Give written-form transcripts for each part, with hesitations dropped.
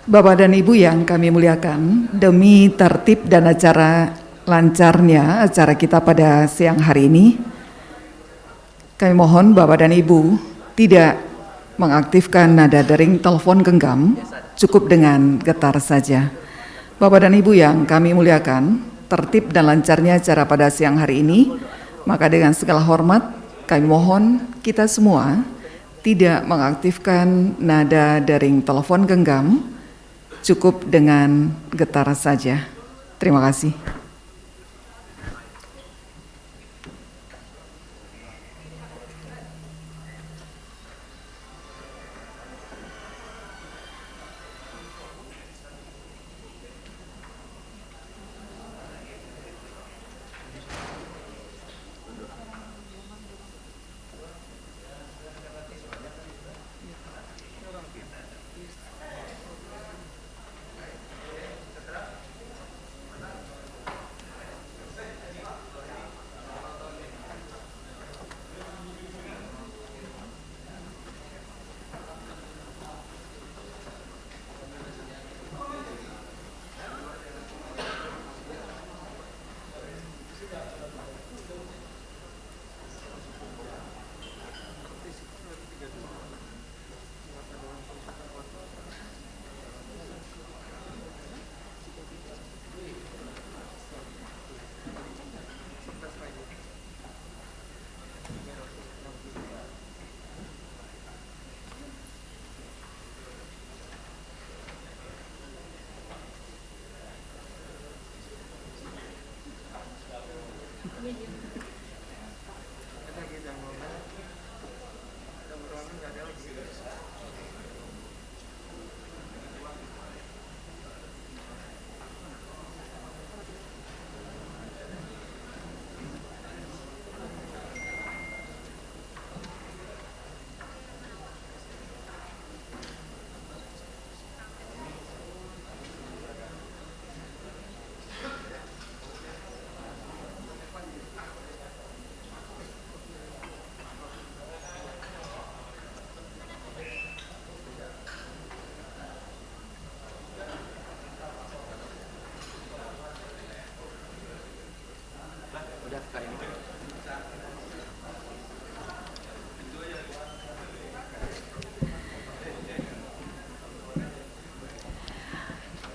Bapak dan Ibu yang kami muliakan, demi tertib dan lancarnya acara kita pada siang hari ini, kami mohon Bapak dan Ibu tidak mengaktifkan nada dering telepon genggam, cukup dengan getar saja. Bapak dan Ibu yang kami muliakan, tertib dan lancarnya acara pada siang hari ini, maka dengan segala hormat kami mohon kita semua tidak mengaktifkan nada dering telepon genggam, cukup dengan getar saja. Terima kasih.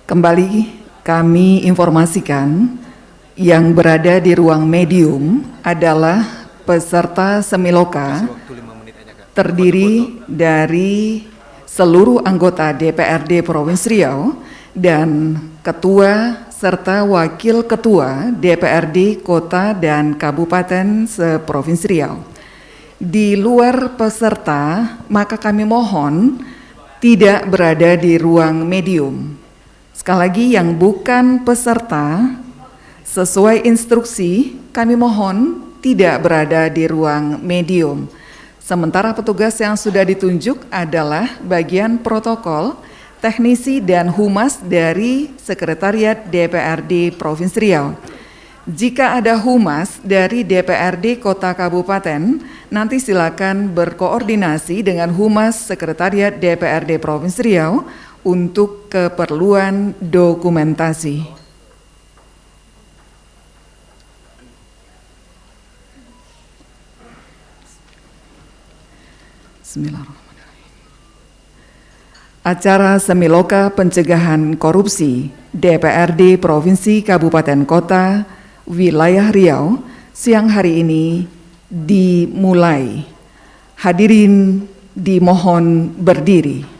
Kembali kami informasikan yang berada di ruang medium adalah peserta Semiloka terdiri dari seluruh anggota DPRD Provinsi Riau dan ketua serta wakil ketua DPRD Kota dan Kabupaten se-Provinsi Riau. Di luar peserta, maka kami mohon tidak berada di ruang medium. Sekali lagi, yang bukan peserta, sesuai instruksi, kami mohon tidak berada di ruang medium. Sementara petugas yang sudah ditunjuk adalah bagian protokol, teknisi dan humas dari Sekretariat DPRD Provinsi Riau. Jika ada humas dari DPRD Kota Kabupaten, nanti silakan berkoordinasi dengan humas Sekretariat DPRD Provinsi Riau untuk keperluan dokumentasi. Bismillahirrahmanirrahim. Acara Semiloka Pencegahan Korupsi DPRD Provinsi Kabupaten Kota Wilayah Riau siang hari ini dimulai. Hadirin dimohon berdiri.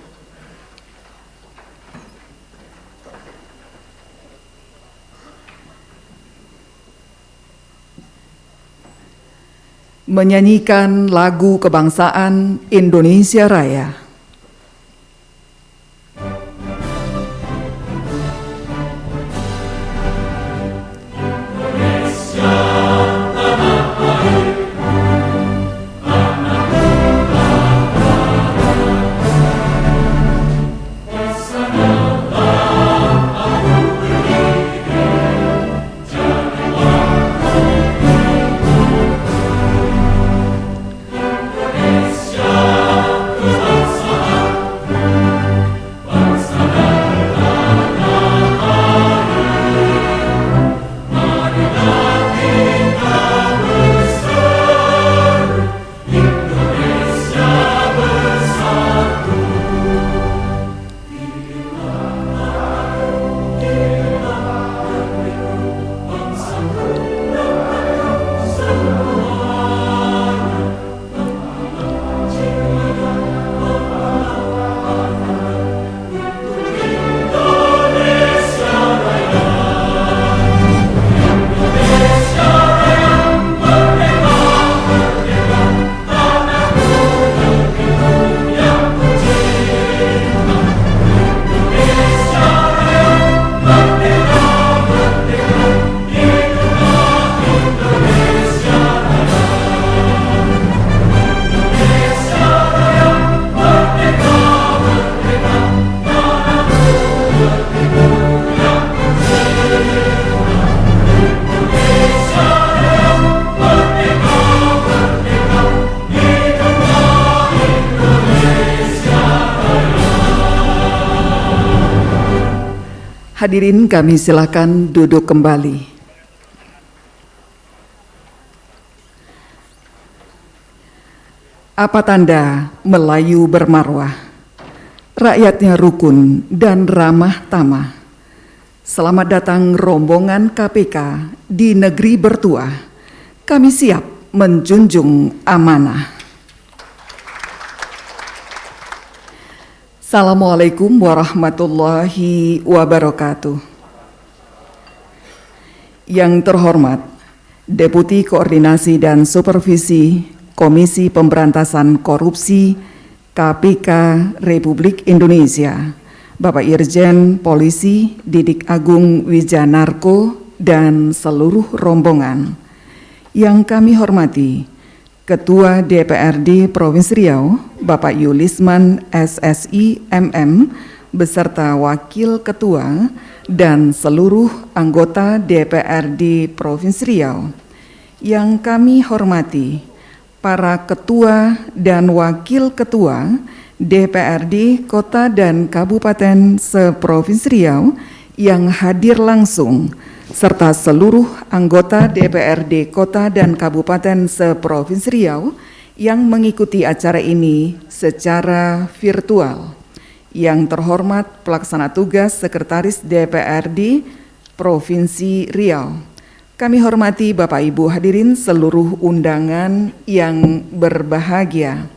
Menyanyikan lagu kebangsaan Indonesia Raya. Hadirin kami silakan duduk kembali. Apa tanda Melayu bermarwah? Rakyatnya rukun dan ramah tamah. Selamat datang rombongan KPK di negeri bertuah. Kami siap menjunjung amanah. Assalamualaikum warahmatullahi wabarakatuh. Yang terhormat, Deputi Koordinasi dan Supervisi Komisi Pemberantasan Korupsi KPK Republik Indonesia, Bapak Irjen Polisi Didik Agung Wijanarko dan seluruh rombongan. Yang kami hormati, Ketua DPRD Provinsi Riau, Bapak Yulisman SSI MM, beserta Wakil Ketua dan seluruh anggota DPRD Provinsi Riau. Yang kami hormati, para Ketua dan Wakil Ketua DPRD Kota dan Kabupaten se-Provinsi Riau yang hadir langsung, serta seluruh anggota DPRD Kota dan Kabupaten se-Provinsi Riau yang mengikuti acara ini secara virtual. Yang terhormat Pelaksana Tugas Sekretaris DPRD Provinsi Riau. Kami hormati Bapak Ibu hadirin seluruh undangan yang berbahagia.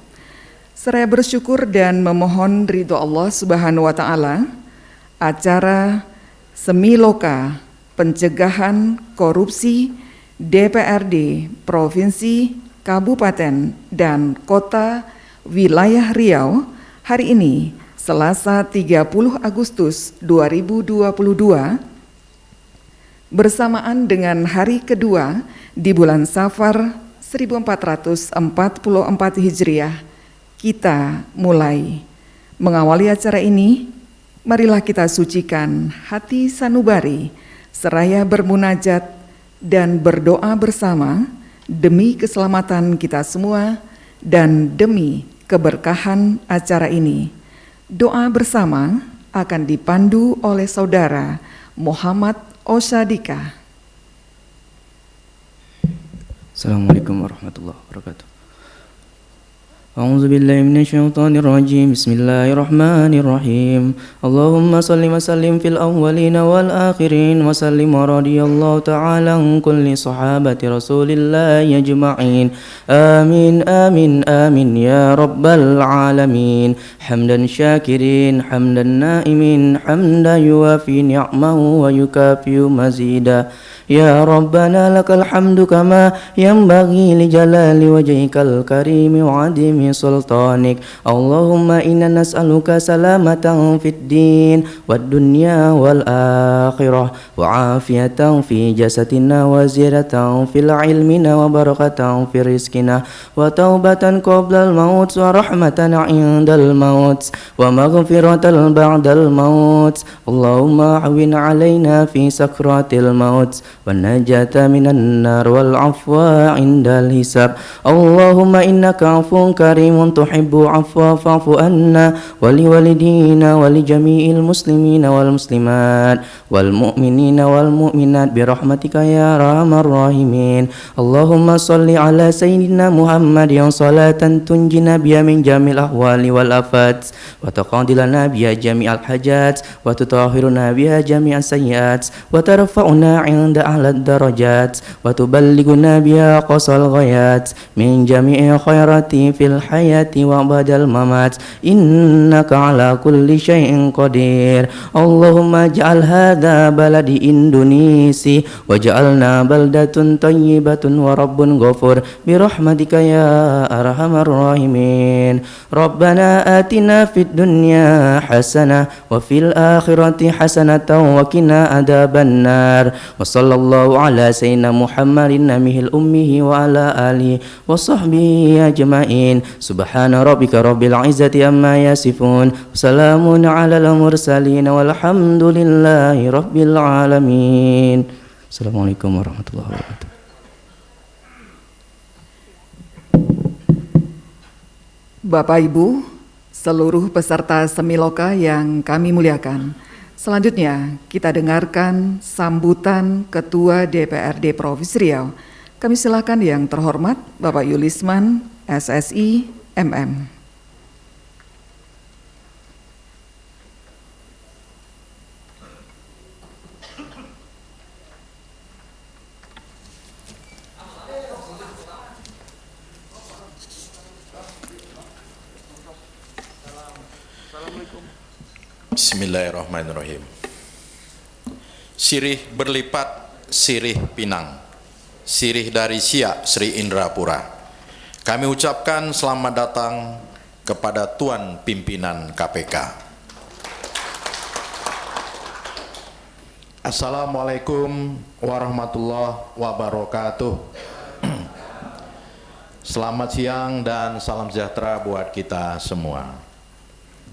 Seraya bersyukur dan memohon ridho Allah Subhanahu wa Ta'ala, acara Semiloka Pencegahan Korupsi DPRD Provinsi, Kabupaten, dan Kota Wilayah Riau hari ini Selasa 30 Agustus 2022 bersamaan dengan hari kedua di bulan Safar 1444 Hijriah. Kita mulai mengawali acara ini. Marilah kita sucikan hati sanubari seraya bermunajat dan berdoa bersama demi keselamatan kita semua dan demi keberkahan acara ini. Doa bersama akan dipandu oleh Saudara Muhammad Osadika. Assalamualaikum warahmatullahi wabarakatuh. أعوذ بالله من الشيطان الرجيم بسم الله الرحمن الرحيم اللهم صل وسلم في الأولين والآخرين وسلم ورضي الله تعالى عن كل صحابة رسول الله أجمعين آمين آمين آمين يا رب العالمين حمدا شاكرين حمدا نائمين حمدا يوافي نعمه ويكافئ مزيدا يا ربنا لك الحمد كما ينبغي لجلال وجهك الكريم وعظيم سلطانك اللهم إنا نسألك سلامة في الدين والدنيا والآخرة وعافية في جسدنا وزيادة في علمنا وبركة في رزقنا وتوبة قبل الموت ورحمة عند الموت ومغفرة بعد الموت اللهم أعون علينا في سكرات الموت والنجاة من النار والعفو عند الحساب اللهم إنك عفو كريم تحب عفو فاعف عنا ولوالدينا ولجميع المسلمين والمسلمات والمؤمنين والمؤمنات برحمتك يا أرحم الراحمين اللهم صل على سيدنا محمد صلاة تنجينا بها من جميع الأحوال والآفات وتقضي لنا بها جميع الحاجات وتطهرنا بها جميع السيئات وترفعنا عند أعلى الدرجات وتبلغنا بها أقصى الغايات من جميع خيرات في الحياة وبعد الممات إنك على كل شيء قدير اللهم اجعل هذا بلد إندونيسي واجعلنا بلدة طيبة ورب غفور برحمتك يا أرحم الراحمين ربنا آتنا في الدنيا حسنة وفي الآخرة حسنة وقنا عذاب النار وصلى الله على سيدنا محمد النبي الأمي وعلى آله وصحبه أجمعين سبحان ربك رب العزة عما يصفون وسلام على المرسلين والحمد لله رب العالمين. Assalamualaikum warahmatullahi wabarakatuh. Bapak Ibu, seluruh peserta Semiloka yang kami muliakan, Selanjutnya kita dengarkan sambutan Ketua DPRD Provinsi Riau. Kami silakan yang terhormat Bapak Yulisman, SSI, MM. Bismillahirrahmanirrahim. Sirih berlipat, sirih pinang, sirih dari Siak Sri Indrapura. Kami ucapkan selamat datang kepada Tuan Pimpinan KPK. Assalamualaikum warahmatullahi wabarakatuh. Selamat siang dan salam sejahtera buat kita semua.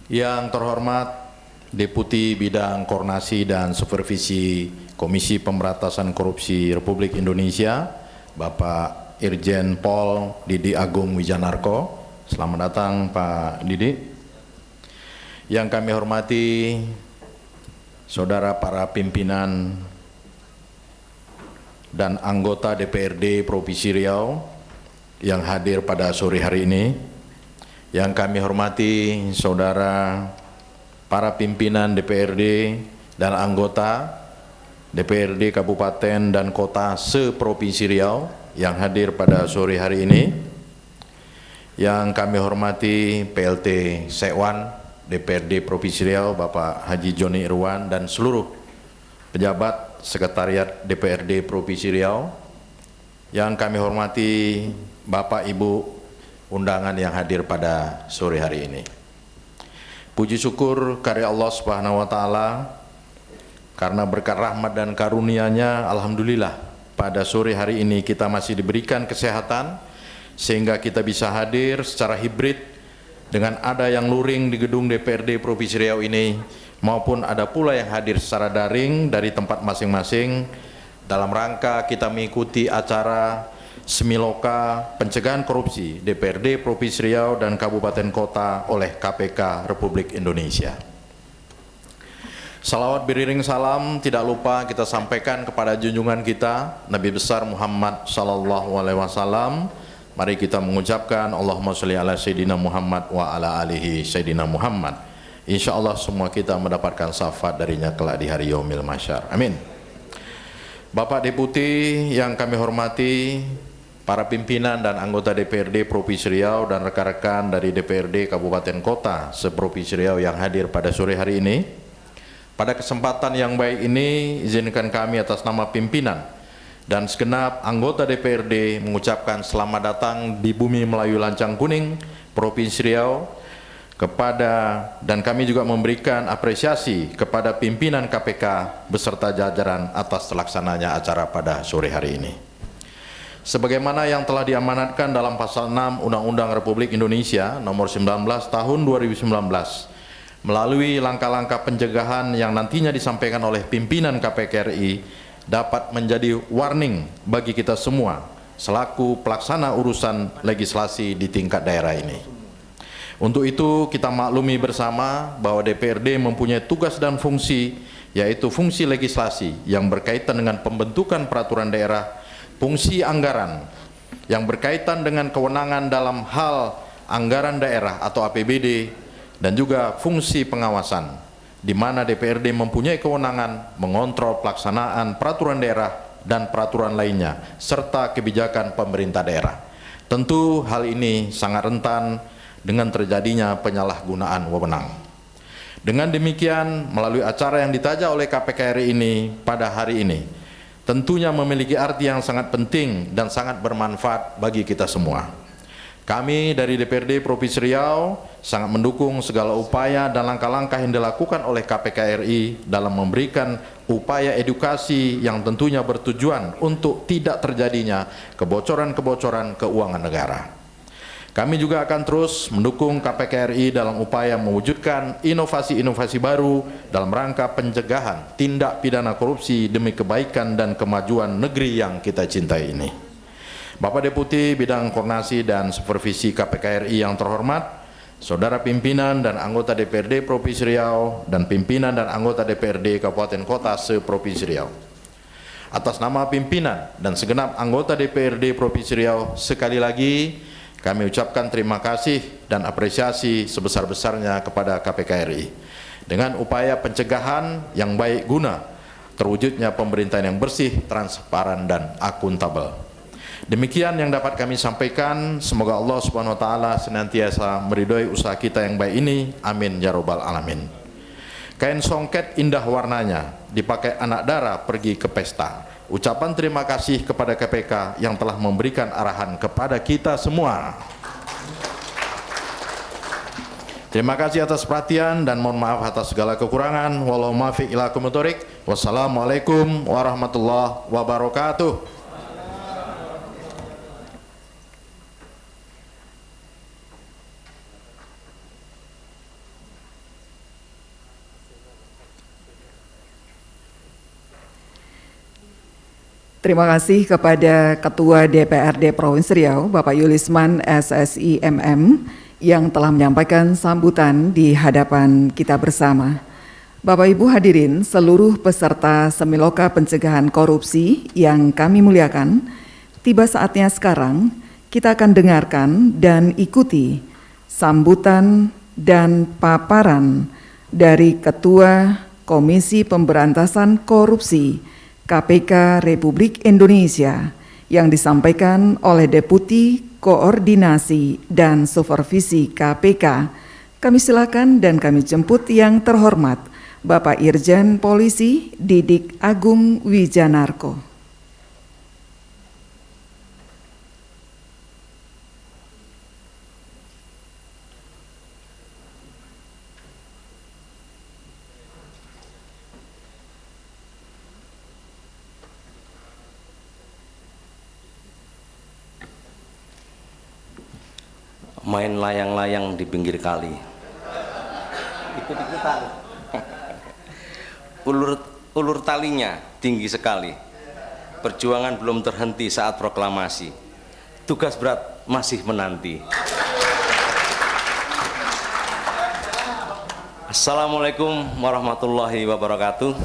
Yang terhormat Deputi Bidang Koordinasi dan Supervisi Komisi Pemberantasan Korupsi Republik Indonesia, Bapak Irjen Pol Didi Agung Wijanarko. Selamat datang Pak Didi. Yang kami hormati saudara para pimpinan dan anggota DPRD Provinsi Riau yang hadir pada sore hari ini. Yang kami hormati saudara para pimpinan DPRD dan anggota DPRD Kabupaten dan Kota se-Provinsi Riau yang hadir pada sore hari ini. Yang kami hormati PLT Sekwan DPRD Provinsi Riau Bapak Haji Joni Irwan dan seluruh pejabat Sekretariat DPRD Provinsi Riau. Yang kami hormati Bapak Ibu undangan yang hadir pada sore hari ini. Puji syukur karya Allah Subhanahu wa taala karena berkat rahmat dan karunia-Nya, alhamdulillah pada sore hari ini kita masih diberikan kesehatan sehingga kita bisa hadir secara hibrid dengan ada yang luring di gedung DPRD Provinsi Riau ini maupun ada pula yang hadir secara daring dari tempat masing-masing dalam rangka kita mengikuti acara Semiloka Pencegahan Korupsi DPRD Provinsi Riau dan Kabupaten Kota oleh KPK Republik Indonesia. Salawat beriring salam tidak lupa kita sampaikan kepada junjungan kita Nabi besar Muhammad sallallahu alaihi wasallam. Mari kita mengucapkan Allahumma sholli ala sayyidina Muhammad wa ala alihi sayyidina Muhammad. Insyaallah semua kita mendapatkan syafaat darinya kelak di hari yaumil mahsyar. Amin. Bapak Deputi yang kami hormati, para pimpinan dan anggota DPRD Provinsi Riau dan rekan-rekan dari DPRD Kabupaten Kota se-Provinsi Riau yang hadir pada sore hari ini. Pada kesempatan yang baik ini, izinkan kami atas nama pimpinan dan segenap anggota DPRD mengucapkan selamat datang di bumi Melayu Lancang Kuning, Provinsi Riau, dan kami juga memberikan apresiasi kepada pimpinan KPK beserta jajaran atas terlaksananya acara pada sore hari ini. Sebagaimana yang telah diamanatkan dalam pasal 6 Undang-Undang Republik Indonesia nomor 19 tahun 2019 melalui langkah-langkah pencegahan yang nantinya disampaikan oleh pimpinan KPK RI dapat menjadi warning bagi kita semua selaku pelaksana urusan legislasi di tingkat daerah ini. Untuk itu kita maklumi bersama bahwa DPRD mempunyai tugas dan fungsi, yaitu fungsi legislasi yang berkaitan dengan pembentukan peraturan daerah, fungsi anggaran yang berkaitan dengan kewenangan dalam hal anggaran daerah atau APBD, dan juga fungsi pengawasan di mana DPRD mempunyai kewenangan mengontrol pelaksanaan peraturan daerah dan peraturan lainnya serta kebijakan pemerintah daerah. Tentu hal ini sangat rentan dengan terjadinya penyalahgunaan wewenang. Dengan demikian, melalui acara yang ditaja oleh KPK RI ini pada hari ini tentunya memiliki arti yang sangat penting dan sangat bermanfaat bagi kita semua. Kami dari DPRD Provinsi Riau sangat mendukung segala upaya dan langkah-langkah yang dilakukan oleh KPK RI dalam memberikan upaya edukasi yang tentunya bertujuan untuk tidak terjadinya kebocoran-kebocoran keuangan negara. Kami juga akan terus mendukung KPK RI dalam upaya mewujudkan inovasi-inovasi baru dalam rangka pencegahan tindak pidana korupsi demi kebaikan dan kemajuan negeri yang kita cintai ini. Bapak Deputi Bidang Koordinasi dan Supervisi KPK RI yang terhormat, saudara pimpinan dan anggota DPRD Provinsi Riau, dan pimpinan dan anggota DPRD Kabupaten Kota se-Provinsi Riau. Atas nama pimpinan dan segenap anggota DPRD Provinsi Riau, sekali lagi kami ucapkan terima kasih dan apresiasi sebesar-besarnya kepada KPK RI dengan upaya pencegahan yang baik guna terwujudnya pemerintahan yang bersih, transparan, dan akuntabel. Demikian yang dapat kami sampaikan. Semoga Allah Subhanahu wa taala senantiasa meridhoi usaha kita yang baik ini. Amin ya rabbal alamin. Kain songket indah warnanya, dipakai anak dara pergi ke pesta. Ucapan terima kasih kepada KPK yang telah memberikan arahan kepada kita semua. Terima kasih atas perhatian dan mohon maaf atas segala kekurangan. Wallahu muwaffiq ila aqwamit thoriq. Wassalamualaikum warahmatullahi wabarakatuh. Terima kasih kepada Ketua DPRD Provinsi Riau, Bapak Yulisman SSI MM, yang telah menyampaikan sambutan di hadapan kita bersama. Bapak Ibu hadirin, seluruh peserta Semiloka Pencegahan Korupsi yang kami muliakan, tiba saatnya sekarang kita akan dengarkan dan ikuti sambutan dan paparan dari Ketua Komisi Pemberantasan Korupsi KPK Republik Indonesia yang disampaikan oleh Deputi Koordinasi dan Supervisi KPK. Kami silakan dan kami jemput yang terhormat Bapak Irjen Polisi Didik Agung Wijanarko. Main layang-layang di pinggir kali, ikut-ikutan. Ulur talinya tinggi sekali. Perjuangan belum terhenti saat proklamasi. Tugas berat masih menanti. Assalamualaikum warahmatullahi wabarakatuh.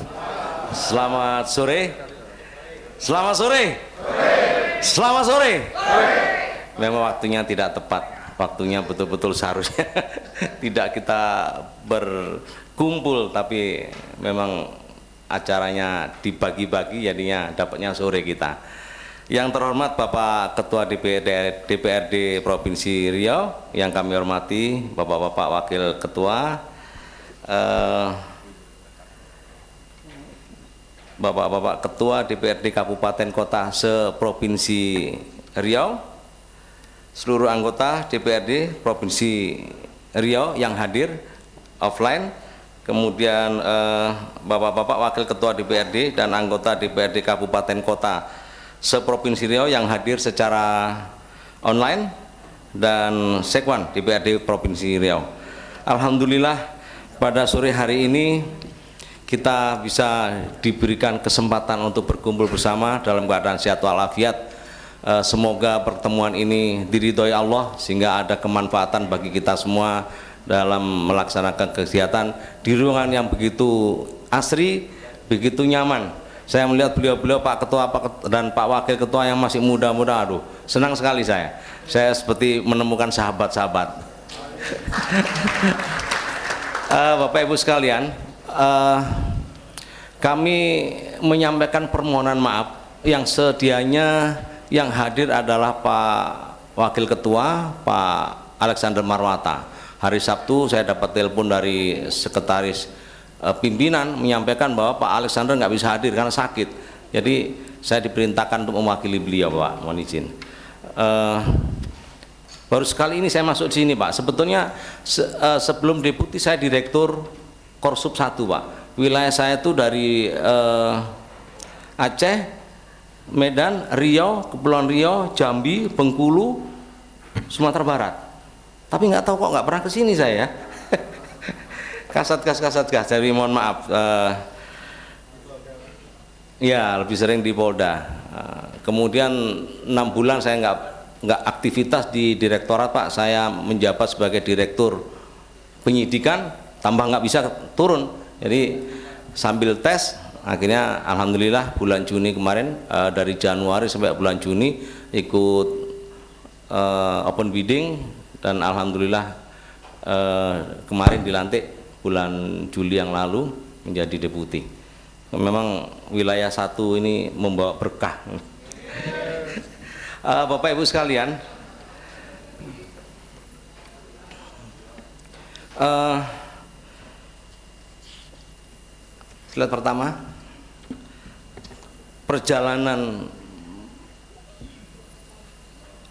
Selamat sore. Selamat sore. Selamat sore. Memang waktunya tidak tepat. Waktunya betul-betul seharusnya tidak kita berkumpul, tapi memang acaranya dibagi-bagi, jadinya dapatnya sore kita. Yang terhormat Bapak Ketua DPRD Provinsi Riau, yang kami hormati Bapak-Bapak Wakil Ketua, Bapak-Bapak Ketua DPRD Kabupaten Kota se-Provinsi Riau, seluruh anggota DPRD Provinsi Riau yang hadir offline, kemudian Bapak-Bapak Wakil Ketua DPRD dan anggota DPRD Kabupaten Kota se-Provinsi Riau yang hadir secara online, dan Sekwan DPRD Provinsi Riau. Alhamdulillah pada sore hari ini kita bisa diberikan kesempatan untuk berkumpul bersama dalam keadaan sehat walafiat. Semoga pertemuan ini diridhoi Allah sehingga ada kemanfaatan bagi kita semua dalam melaksanakan kegiatan di ruangan yang begitu asri, begitu nyaman. Saya melihat beliau-beliau Pak Ketua dan Pak Wakil Ketua yang masih muda-muda, aduh, senang sekali saya. Saya seperti menemukan sahabat-sahabat. Bapak Ibu sekalian, kami menyampaikan permohonan maaf yang sedianya yang hadir adalah Pak Wakil Ketua, Pak Alexander Marwata. Hari Sabtu saya dapat telepon dari sekretaris pimpinan menyampaikan bahwa Pak Alexander nggak bisa hadir karena sakit. Jadi saya diperintahkan untuk mewakili beliau, Pak. Mohon izin. Baru sekali ini saya masuk di sini, Pak. Sebetulnya sebelum deputi saya direktur Korsup 1, Pak. Wilayah saya itu dari Aceh, Medan, Riau, Kepulauan Riau, Jambi, Bengkulu, Sumatera Barat. Tapi nggak tahu kok nggak pernah kesini saya. Kasatgas. Jadi mohon maaf. Ya lebih sering di Polda. Kemudian 6 bulan saya nggak nggak aktivitas di direktorat Pak, saya menjabat sebagai direktur penyidikan, tambah nggak bisa turun. Jadi sambil tes, akhirnya alhamdulillah bulan Juni kemarin, dari Januari sampai bulan Juni ikut open bidding, dan alhamdulillah kemarin dilantik bulan Juli yang lalu menjadi deputi. Memang wilayah 1 ini membawa berkah. Bapak Ibu sekalian, slide pertama, perjalanan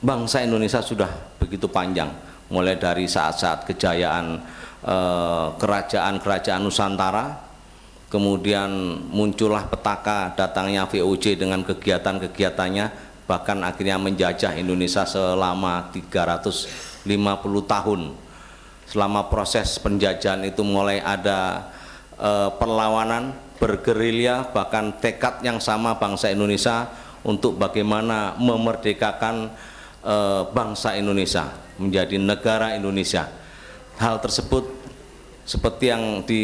bangsa Indonesia sudah begitu panjang, mulai dari saat-saat kejayaan kerajaan-kerajaan Nusantara, kemudian muncullah petaka datangnya VOC dengan kegiatan-kegiatannya, bahkan akhirnya menjajah Indonesia selama 350 tahun. Selama proses penjajahan itu mulai ada perlawanan, bergerilya, bahkan tekad yang sama bangsa Indonesia untuk bagaimana memerdekakan bangsa Indonesia menjadi negara Indonesia. Hal tersebut seperti yang di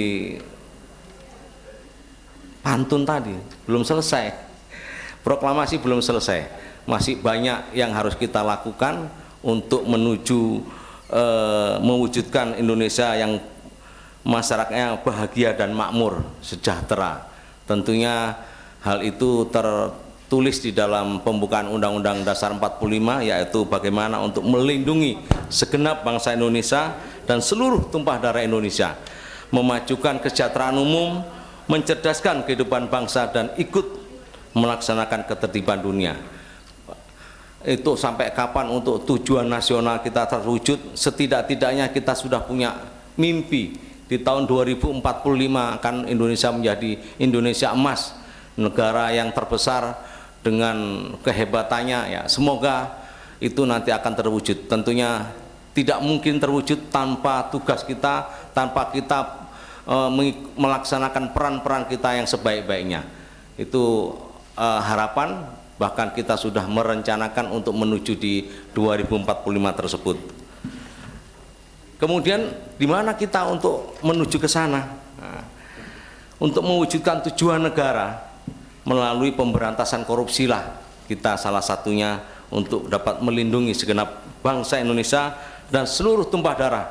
pantun tadi belum selesai, proklamasi belum selesai, masih banyak yang harus kita lakukan untuk menuju mewujudkan Indonesia yang masyarakatnya bahagia dan makmur, sejahtera. Tentunya hal itu tertulis di dalam pembukaan Undang-Undang Dasar 45, yaitu bagaimana untuk melindungi segenap bangsa Indonesia dan seluruh tumpah darah Indonesia, memajukan kesejahteraan umum, mencerdaskan kehidupan bangsa, dan ikut melaksanakan ketertiban dunia. Itu sampai kapan untuk tujuan nasional kita terwujud? Setidak-tidaknya kita sudah punya mimpi di tahun 2045 akan Indonesia menjadi Indonesia emas, negara yang terbesar dengan kehebatannya, ya. Semoga itu nanti akan terwujud. Tentunya tidak mungkin terwujud tanpa tugas kita, tanpa kita melaksanakan peran-peran kita yang sebaik-baiknya. Itu harapan, bahkan kita sudah merencanakan untuk menuju di 2045 tersebut. Kemudian di mana kita untuk menuju ke sana? Nah, untuk mewujudkan tujuan negara melalui pemberantasan korupsi lah kita salah satunya untuk dapat melindungi segenap bangsa Indonesia dan seluruh tumpah darah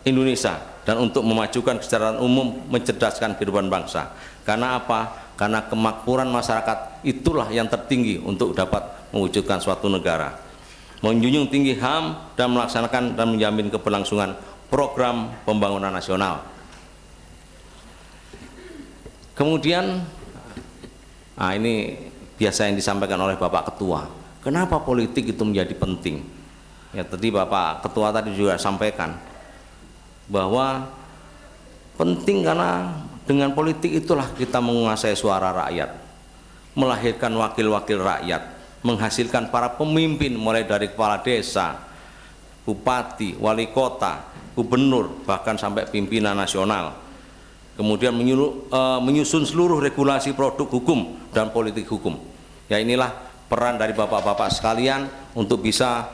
Indonesia, dan untuk memajukan kesejahteraan umum, mencerdaskan kehidupan bangsa. Karena apa? Karena kemakmuran masyarakat itulah yang tertinggi untuk dapat mewujudkan suatu negara. Menjunjung tinggi HAM dan melaksanakan dan menjamin keberlangsungan program pembangunan nasional. Kemudian, ini biasa yang disampaikan oleh Bapak Ketua. Kenapa politik itu menjadi penting? Ya, tadi Bapak Ketua tadi juga sampaikan bahwa penting karena dengan politik itulah kita menguasai suara rakyat, melahirkan wakil-wakil rakyat, menghasilkan para pemimpin mulai dari kepala desa, bupati, wali kota, gubernur, bahkan sampai pimpinan nasional. Kemudian menyusun seluruh regulasi produk hukum dan politik hukum. Ya, inilah peran dari bapak-bapak sekalian untuk bisa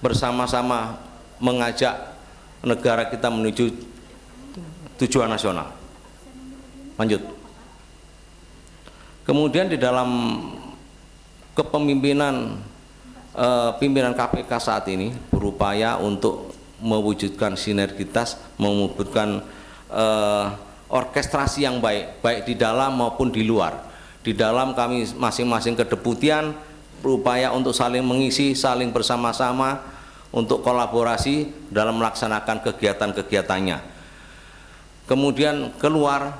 bersama-sama mengajak negara kita menuju tujuan nasional. Lanjut. Kemudian di dalam kepemimpinan pimpinan KPK saat ini berupaya untuk mewujudkan sinergitas, mewujudkan orkestrasi yang baik, baik di dalam maupun di luar. Di dalam kami masing-masing kedeputian berupaya untuk saling mengisi, saling bersama-sama untuk kolaborasi dalam melaksanakan kegiatan-kegiatannya. Kemudian keluar,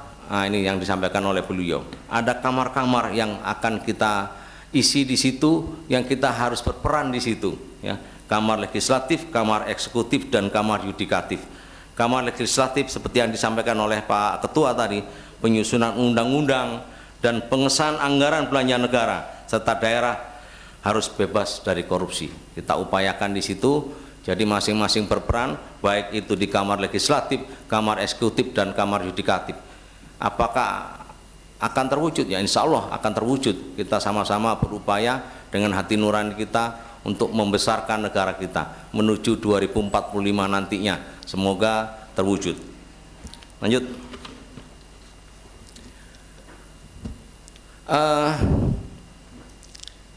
ini yang disampaikan oleh beliau, ada kamar-kamar yang akan kita isi di situ, yang kita harus berperan di situ, ya. Kamar legislatif, kamar eksekutif, dan kamar yudikatif. Kamar legislatif seperti yang disampaikan oleh Pak Ketua tadi, penyusunan undang-undang dan pengesahan anggaran belanja negara, serta daerah harus bebas dari korupsi. Kita upayakan di situ, jadi masing-masing berperan, baik itu di kamar legislatif, kamar eksekutif, dan kamar yudikatif. Apakah akan terwujud, ya insya Allah akan terwujud. Kita sama-sama berupaya dengan hati nurani kita untuk membesarkan negara kita menuju 2045 nantinya, semoga terwujud. Lanjut.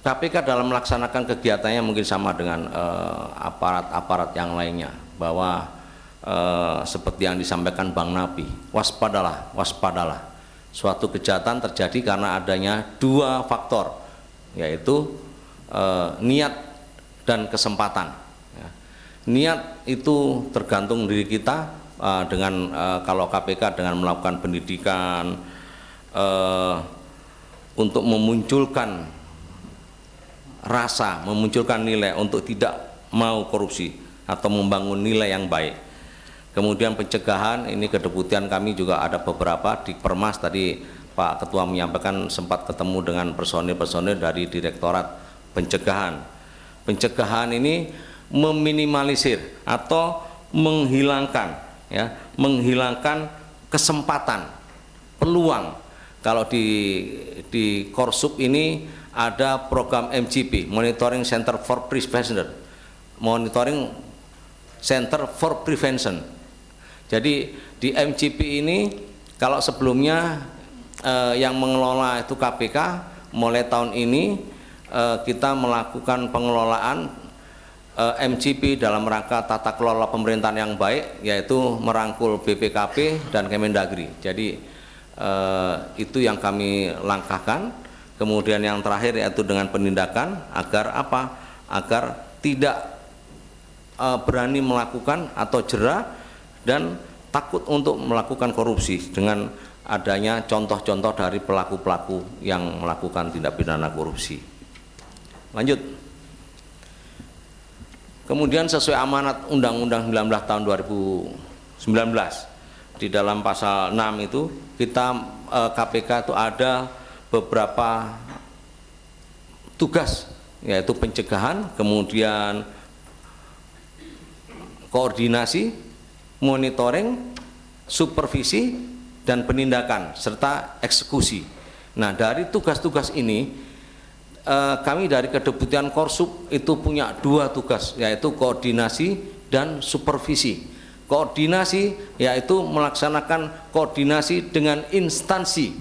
KPK dalam melaksanakan kegiatannya mungkin sama dengan aparat-aparat yang lainnya, bahwa seperti yang disampaikan Bang Nabi, waspadalah, waspadalah. Suatu kejahatan terjadi karena adanya dua faktor, yaitu niat dan kesempatan. Ya. Niat itu tergantung diri kita, dengan kalau KPK dengan melakukan pendidikan untuk memunculkan rasa, memunculkan nilai untuk tidak mau korupsi atau membangun nilai yang baik. Kemudian pencegahan, ini kedeputian kami juga ada beberapa di Permas, tadi Pak Ketua menyampaikan sempat ketemu dengan personil-personil dari Direktorat Pencegahan. Pencegahan ini meminimalisir atau menghilangkan, ya, menghilangkan kesempatan, peluang. Kalau di Korsup ini ada program MCP, Monitoring Center for Prevention, Monitoring Center for Prevention. Jadi di MCP ini, kalau sebelumnya yang mengelola itu KPK, mulai tahun ini kita melakukan pengelolaan MCP dalam rangka tata kelola pemerintahan yang baik, yaitu merangkul BPKP dan Kemendagri. Jadi itu yang kami langkahkan. Kemudian yang terakhir yaitu dengan penindakan, agar apa? Agar tidak berani melakukan atau jera dan takut untuk melakukan korupsi, dengan adanya contoh-contoh dari pelaku-pelaku yang melakukan tindak pidana korupsi. Lanjut. Kemudian sesuai amanat Undang-Undang 19 tahun 2019, di dalam pasal 6 itu kita KPK itu ada beberapa tugas, yaitu pencegahan, kemudian koordinasi, monitoring, supervisi, dan penindakan serta eksekusi. Nah, dari tugas-tugas ini kami dari Kedeputian Korsup itu punya dua tugas, yaitu koordinasi dan supervisi. Koordinasi yaitu melaksanakan koordinasi dengan instansi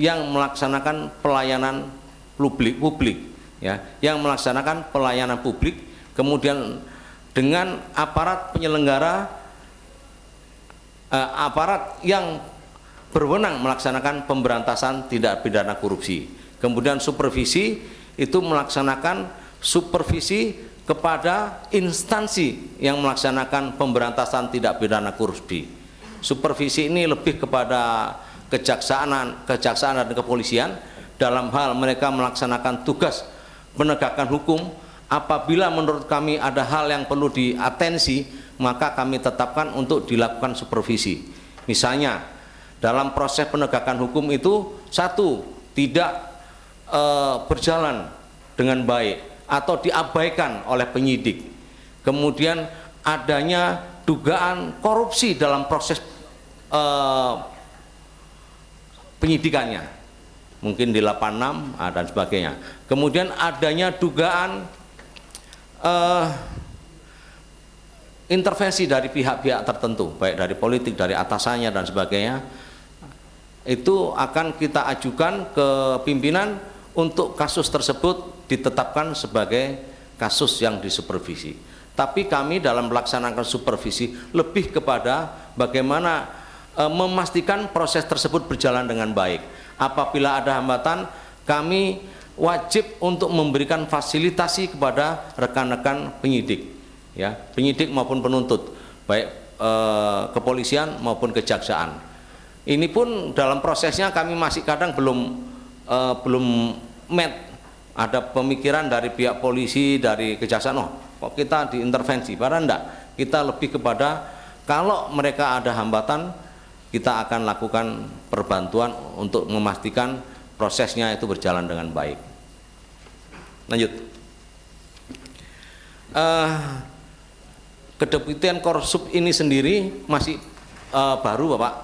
yang melaksanakan pelayanan publik, ya, yang melaksanakan pelayanan publik, kemudian dengan aparat penyelenggara, aparat yang berwenang melaksanakan pemberantasan tindak pidana korupsi. Kemudian supervisi itu melaksanakan supervisi kepada instansi yang melaksanakan pemberantasan tindak pidana korupsi. Supervisi ini lebih kepada kejaksaan dan kepolisian dalam hal mereka melaksanakan tugas penegakan hukum. Apabila menurut kami ada hal yang perlu diatensi, maka kami tetapkan untuk dilakukan supervisi. Misalnya dalam proses penegakan hukum itu, satu, tidak berjalan dengan baik atau diabaikan oleh penyidik, kemudian adanya dugaan korupsi dalam proses penyidikannya, mungkin di 86 dan sebagainya. Kemudian adanya dugaan intervensi dari pihak-pihak tertentu, baik dari politik, dari atasannya dan sebagainya, itu akan kita ajukan ke pimpinan untuk kasus tersebut ditetapkan sebagai kasus yang disupervisi. Tapi kami dalam melaksanakan supervisi lebih kepada bagaimana memastikan proses tersebut berjalan dengan baik. Apabila ada hambatan, kami wajib untuk memberikan fasilitasi kepada rekan-rekan penyidik, ya, penyidik maupun penuntut, baik kepolisian maupun kejaksaan. Ini pun dalam prosesnya kami masih kadang belum met. Ada pemikiran dari pihak polisi, dari kejaksaan, oh kok kita diintervensi, padahal enggak. Kita lebih kepada kalau mereka ada hambatan, kita akan lakukan perbantuan untuk memastikan prosesnya itu berjalan dengan baik. Lanjut. Kedeputian Korsup ini sendiri masih baru, Bapak.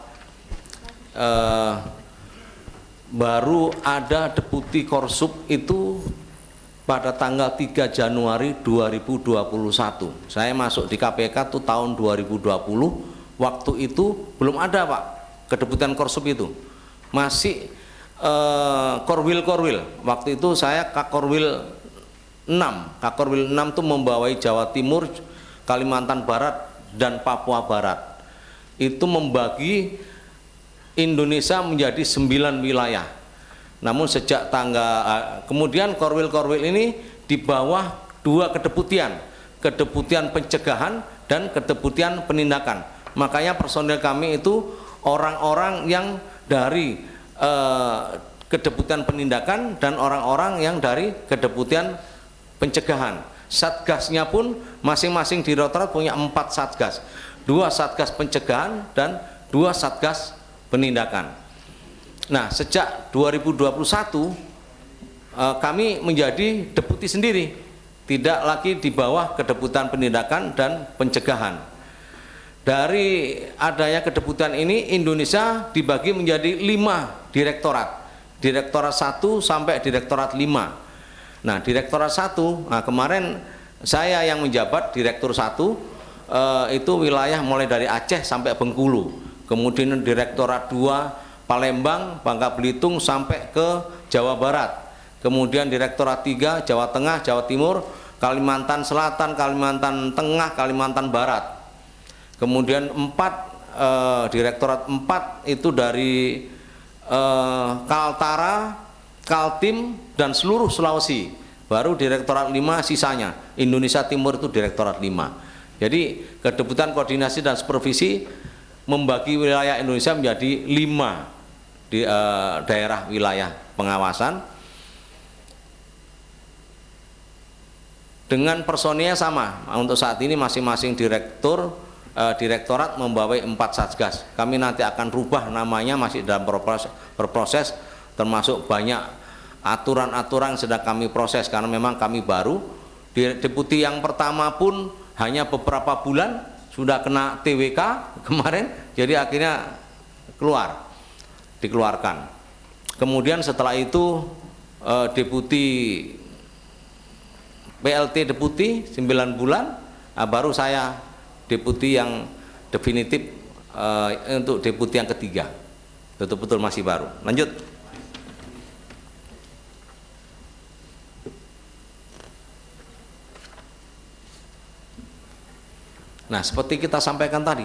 baru ada Deputi Korsup itu pada tanggal 3 Januari 2021. Saya masuk di KPK tuh tahun 2020. Waktu itu belum ada Pak kedeputian Korsup itu, masih Korwil. Waktu itu saya Kakorwil 6. Kakorwil 6 itu membawai Jawa Timur, Kalimantan Barat dan Papua Barat. Itu membagi Indonesia menjadi 9 wilayah. Namun sejak kemudian Korwil ini di bawah 2 kedeputian, kedeputian pencegahan dan kedeputian penindakan. Makanya personel kami itu orang-orang yang dari kedeputian penindakan dan orang-orang yang dari kedeputian pencegahan. Satgasnya pun masing-masing direktorat punya 4 satgas, 2 satgas pencegahan dan 2 satgas penindakan. Nah, sejak 2021 kami menjadi deputi sendiri, tidak lagi di bawah kedeputian penindakan dan pencegahan. Dari adanya kedeputian ini, Indonesia dibagi menjadi 5 direktorat, direktorat 1 sampai direktorat 5. Nah, direktorat 1, kemarin saya yang menjabat direktur 1, itu wilayah mulai dari Aceh sampai Bengkulu. Kemudian direktorat 2 Palembang, Bangka Belitung sampai ke Jawa Barat. Kemudian direktorat 3 Jawa Tengah, Jawa Timur, Kalimantan Selatan, Kalimantan Tengah, Kalimantan Barat. Kemudian direktorat 4 itu dari Kaltara, Kaltim dan seluruh Sulawesi. Baru direktorat 5 sisanya. Indonesia Timur itu direktorat 5. Jadi kedeputian koordinasi dan supervisi membagi wilayah Indonesia menjadi 5 di daerah wilayah pengawasan dengan personilnya sama. Untuk saat ini masing-masing direktorat membawai 4 satgas. Kami nanti akan rubah namanya, masih dalam berproses, termasuk banyak aturan-aturan sedang kami proses karena memang kami baru. Deputi yang pertama pun hanya beberapa bulan sudah kena TWK kemarin, jadi akhirnya dikeluarkan. Kemudian setelah itu PLT deputi 9 bulan, baru saya deputi yang definitif untuk deputi yang ketiga, betul-betul masih baru. Lanjut. Nah, seperti kita sampaikan tadi,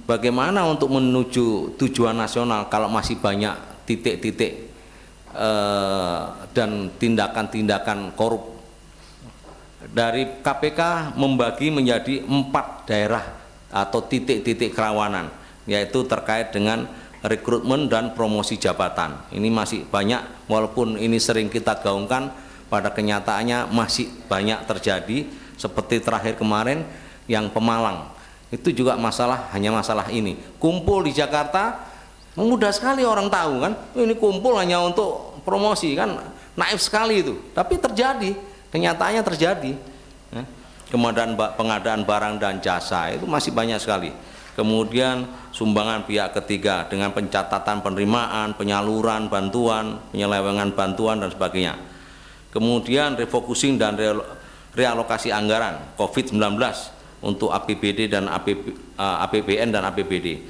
bagaimana untuk menuju tujuan nasional kalau masih banyak titik-titik dan tindakan-tindakan korup. Dari KPK membagi menjadi 4 daerah atau titik-titik kerawanan, yaitu terkait dengan rekrutmen dan promosi jabatan. Ini masih banyak, walaupun ini sering kita gaungkan, pada kenyataannya masih banyak terjadi. Seperti terakhir kemarin yang Pemalang, itu juga hanya masalah ini. Kumpul di Jakarta, mudah sekali orang tahu kan, ini kumpul hanya untuk promosi, kan naif sekali itu. Tapi terjadi, kenyataannya terjadi. Pengadaan barang dan jasa itu masih banyak sekali. Kemudian sumbangan pihak ketiga dengan pencatatan penerimaan, penyaluran bantuan, penyelewengan bantuan dan sebagainya. Kemudian refocusing dan realokasi anggaran COVID-19 untuk APBD dan APBN dan APBD.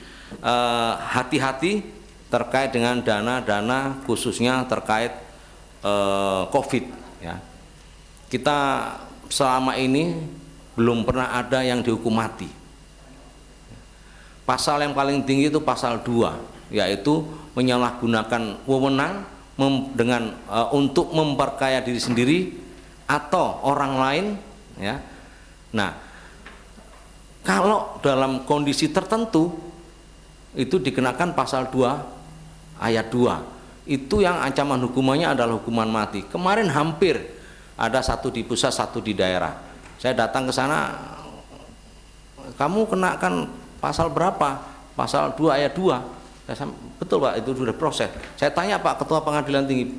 Hati-hati terkait dengan dana-dana khususnya terkait COVID. Ya. Kita selama ini belum pernah ada yang dihukum mati. Pasal yang paling tinggi itu pasal 2, yaitu menyalahgunakan wewenang untuk memperkaya diri sendiri atau orang lain. Ya. Nah, kalau dalam kondisi tertentu itu dikenakan pasal 2 ayat 2. Itu yang ancaman hukumannya adalah hukuman mati. Kemarin hampir ada satu di pusat, satu di daerah. Saya datang ke sana, kamu kenakan pasal berapa? Pasal 2 ayat 2. Saya, betul Pak, itu sudah proses. Saya tanya Pak Ketua Pengadilan Tinggi,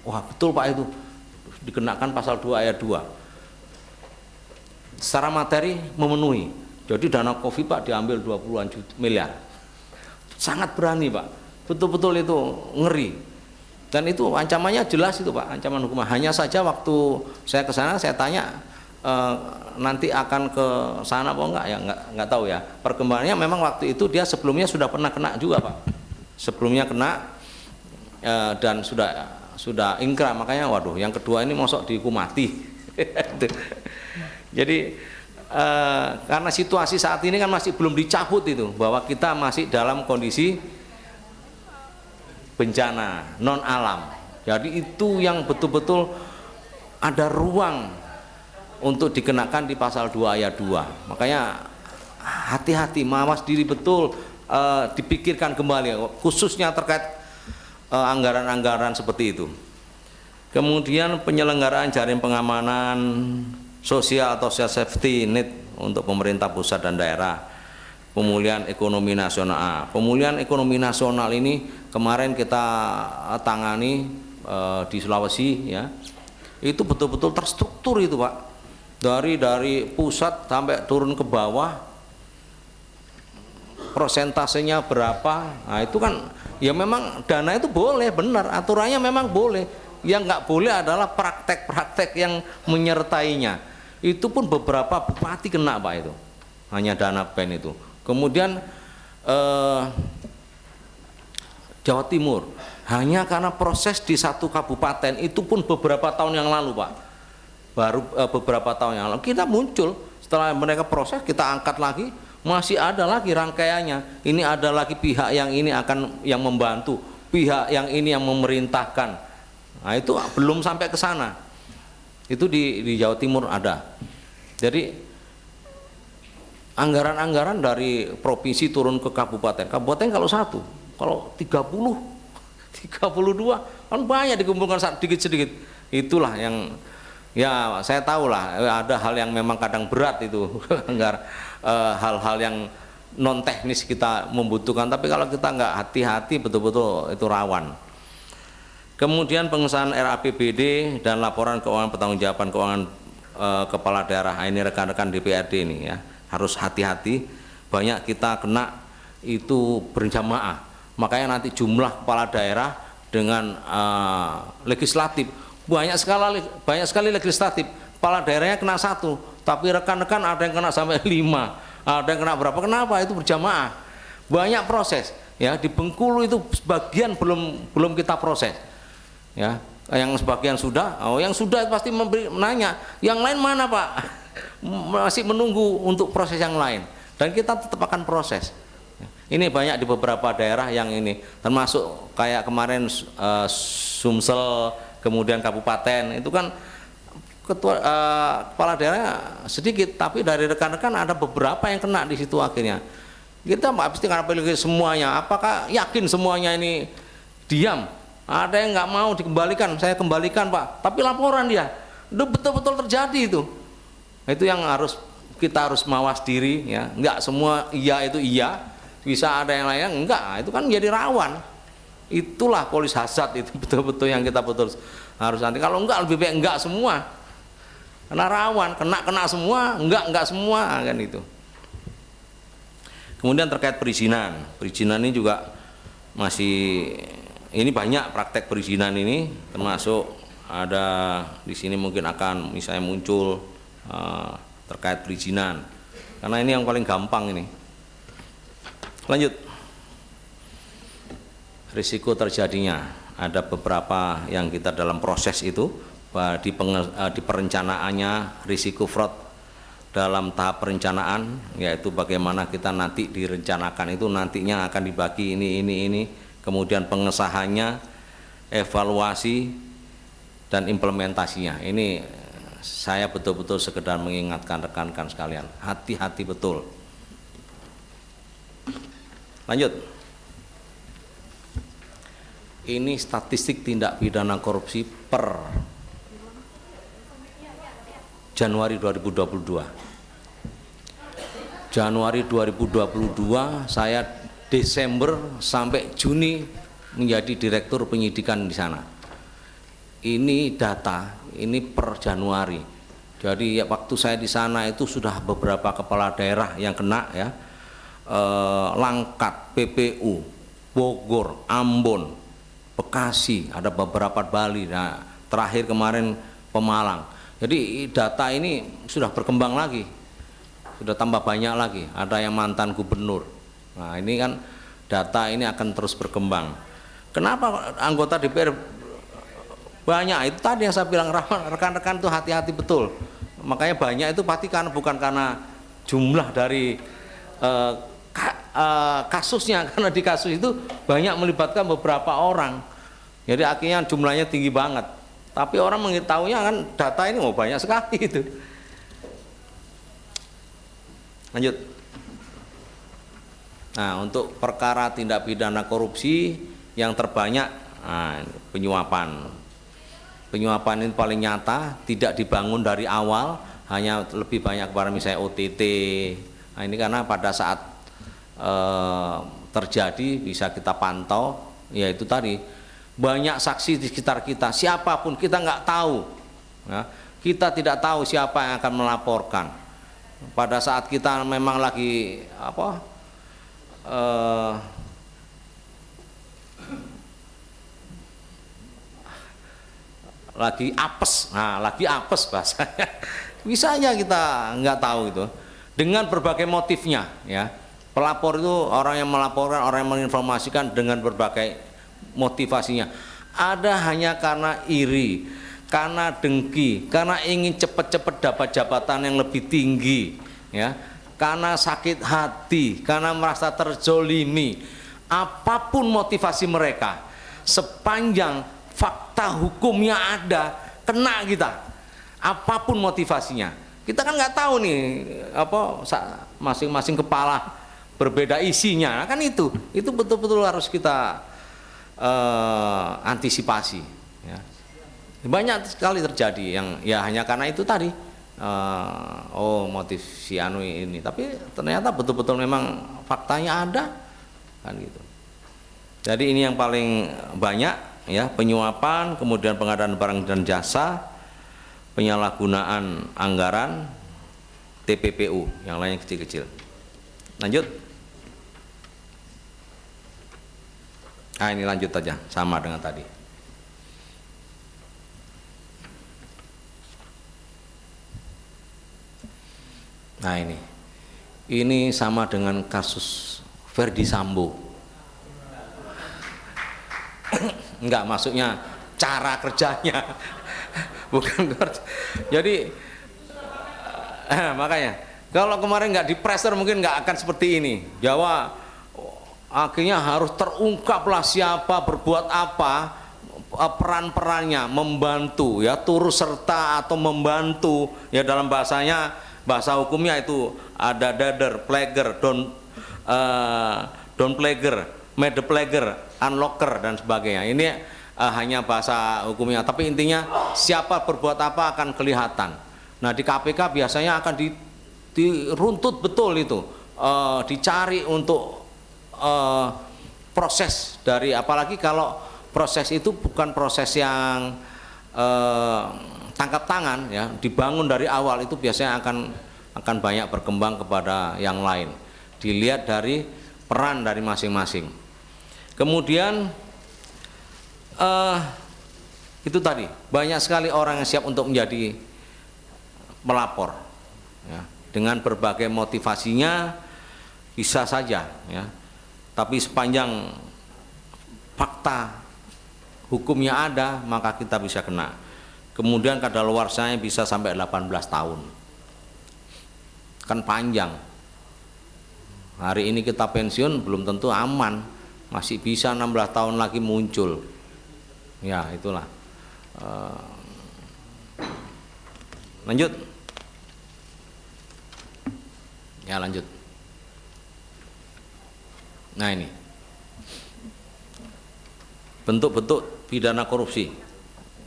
wah betul Pak, itu dikenakan pasal 2 ayat 2. Secara materi memenuhi. Jadi dana COVID Pak diambil 20-an miliar. Sangat berani Pak, betul-betul itu ngeri. Dan itu ancamannya jelas itu Pak, ancaman hukuman. Hanya saja waktu saya ke sana saya tanya nanti akan ke sana apa enggak ya, enggak tahu ya. Perkembangannya memang waktu itu dia sebelumnya sudah pernah kena juga Pak. Sebelumnya kena dan sudah ingkrah, makanya waduh yang kedua ini mosok dihukum mati. Jadi karena situasi saat ini kan masih belum dicabut itu, bahwa kita masih dalam kondisi bencana non alam. Jadi itu yang betul-betul ada ruang untuk dikenakan di pasal 2 ayat 2. Makanya hati-hati, mawas diri betul, dipikirkan kembali khususnya terkait anggaran-anggaran seperti itu. Kemudian penyelenggaraan jaring pengamanan sosial atau social safety net untuk pemerintah pusat dan daerah. Pemulihan ekonomi nasional. Pemulihan ekonomi nasional ini kemarin kita tangani di Sulawesi ya. Itu betul-betul terstruktur itu Pak. Dari pusat sampai turun ke bawah. Prosentasenya berapa? Nah, itu kan ya memang dana itu boleh, benar, aturannya memang boleh. Yang nggak boleh adalah praktek-praktek yang menyertainya. Itu pun beberapa bupati kena Pak itu. Hanya dana PEN itu. Kemudian Jawa Timur hanya karena proses di satu kabupaten itu pun beberapa tahun yang lalu Pak, baru beberapa tahun yang lalu kita muncul, setelah mereka proses kita angkat lagi, masih ada lagi rangkaiannya, ini ada lagi pihak yang ini akan yang membantu, pihak yang ini yang memerintahkan. Nah itu belum sampai ke sana, itu di Jawa Timur ada. Jadi anggaran-anggaran dari provinsi turun ke kabupaten. Kabupaten kalau satu, kalau 30, 32 kan banyak dikumpulkan sedikit-sedikit. Itulah yang ya saya tahu lah, ada hal yang memang kadang berat itu hal-hal yang non teknis kita membutuhkan, tapi kalau kita nggak hati-hati betul-betul itu rawan. Kemudian pengesahan RAPBD dan laporan keuangan pertanggungjawaban keuangan kepala daerah. Ini rekan-rekan DPRD ini ya, harus hati-hati, banyak kita kena itu berjamaah, makanya nanti jumlah kepala daerah dengan legislatif banyak sekali legislatif, kepala daerahnya kena 1, tapi rekan-rekan ada yang kena sampai 5, ada yang kena berapa, kenapa? Itu berjamaah, banyak proses ya. Di Bengkulu itu sebagian belum kita proses ya, yang sebagian sudah, yang sudah pasti menanya, yang lain mana Pak? Masih menunggu untuk proses yang lain, dan kita tetap akan proses. Ini banyak di beberapa daerah yang ini, termasuk kayak kemarin Sumsel, kemudian kabupaten itu kan ketua kepala daerah sedikit, tapi dari rekan-rekan ada beberapa yang kena di situ. Akhirnya kita pasti nggak pilih semuanya. Apakah yakin semuanya ini diam? Ada yang nggak mau dikembalikan, saya kembalikan Pak, tapi laporan dia, itu betul-betul terjadi itu. Itu yang kita harus mawas diri ya, enggak semua iya itu iya, bisa ada yang lain enggak, itu kan menjadi rawan. Itulah polis hazard itu betul-betul yang kita harus nanti, kalau enggak lebih baik enggak semua, karena rawan, kena semua, enggak semua kan itu. Kemudian terkait perizinan ini juga masih, ini banyak praktek perizinan ini, termasuk ada di sini mungkin akan misalnya muncul terkait perizinan, karena ini yang paling gampang ini. Lanjut, risiko terjadinya ada beberapa yang kita dalam proses itu di perencanaannya, risiko fraud dalam tahap perencanaan, yaitu bagaimana kita nanti direncanakan itu nantinya akan dibagi ini, kemudian pengesahannya, evaluasi dan implementasinya. Ini saya betul-betul sekedar mengingatkan rekan-rekan sekalian, hati-hati betul. Lanjut, ini statistik tindak pidana korupsi per Januari 2022. Januari 2022 saya Desember sampai Juni menjadi direktur penyidikan di sana. Ini data, ini per Januari. Jadi ya, waktu saya di sana itu sudah beberapa kepala daerah yang kena ya, Langkat, PPU, Bogor, Ambon, Bekasi, ada beberapa Bali, nah terakhir kemarin Pemalang. Jadi data ini sudah berkembang lagi, sudah tambah banyak lagi, ada yang mantan gubernur. Nah ini kan data ini akan terus berkembang. Kenapa anggota DPR banyak? Itu tadi yang saya bilang, rekan-rekan itu hati-hati betul. Makanya banyak itu pasti bukan karena jumlah dari kasusnya, karena di kasus itu banyak melibatkan beberapa orang. Jadi akhirnya jumlahnya tinggi banget. Tapi orang mengetahuinya kan data ini banyak sekali itu. Lanjut. Nah, untuk perkara tindak pidana korupsi yang terbanyak, penyuapan. Penyuapan ini paling nyata, tidak dibangun dari awal, hanya lebih banyak kepada misalnya OTT. Nah, ini karena pada saat terjadi bisa kita pantau, yaitu tadi banyak saksi di sekitar kita, siapapun kita nggak tahu, ya, kita tidak tahu siapa yang akan melaporkan. Pada saat kita memang lagi lagi apes bahasanya, bisa aja kita nggak tahu itu, dengan berbagai motifnya, ya. Pelapor itu orang yang melaporkan, orang yang menginformasikan dengan berbagai motivasinya. Ada hanya karena iri, karena dengki, karena ingin cepat-cepat dapat jabatan yang lebih tinggi, ya, karena sakit hati, karena merasa terzolimi. Apapun motivasi mereka, sepanjang fakta hukumnya ada, kena kita. Apapun motivasinya, kita kan nggak tahu nih masing-masing kepala berbeda isinya, kan itu betul-betul harus kita antisipasi, ya. Banyak sekali terjadi yang ya hanya karena itu tadi, motif si anu ini, tapi ternyata betul-betul memang faktanya ada, kan gitu. Jadi ini yang paling banyak, ya, penyuapan, kemudian pengadaan barang dan jasa, penyalahgunaan anggaran, TPPU, yang lainnya kecil-kecil. Lanjut. Nah, ini lanjut aja, sama dengan tadi. Nah, ini sama dengan kasus Ferdi Sambo. Enggak, maksudnya cara kerjanya, bukan. Jadi makanya kalau kemarin nggak di pressure mungkin nggak akan seperti ini. Jawa akhirnya harus terungkaplah siapa berbuat apa, peran-perannya, membantu, ya, turut serta atau membantu, ya, dalam bahasanya, bahasa hukumnya itu ada dader, plager, don't plager, made the plager, unlocker, dan sebagainya. Ini hanya bahasa hukumnya, tapi intinya siapa berbuat apa akan kelihatan. Nah, di KPK biasanya akan diruntut betul itu, dicari untuk proses dari, apalagi kalau proses itu bukan proses yang tangkap tangan, ya, dibangun dari awal, itu biasanya akan banyak berkembang kepada yang lain, dilihat dari peran dari masing-masing. Kemudian itu tadi banyak sekali orang yang siap untuk menjadi pelapor, ya, dengan berbagai motivasinya bisa saja, ya. Tapi sepanjang fakta hukumnya ada, maka kita bisa kena. Kemudian kadaluarsanya bisa sampai 18 tahun. Kan panjang. Hari ini kita pensiun belum tentu aman, masih bisa 16 tahun lagi muncul. Ya, itulah. Lanjut. Ya, lanjut. Nah, ini bentuk-bentuk pidana korupsi.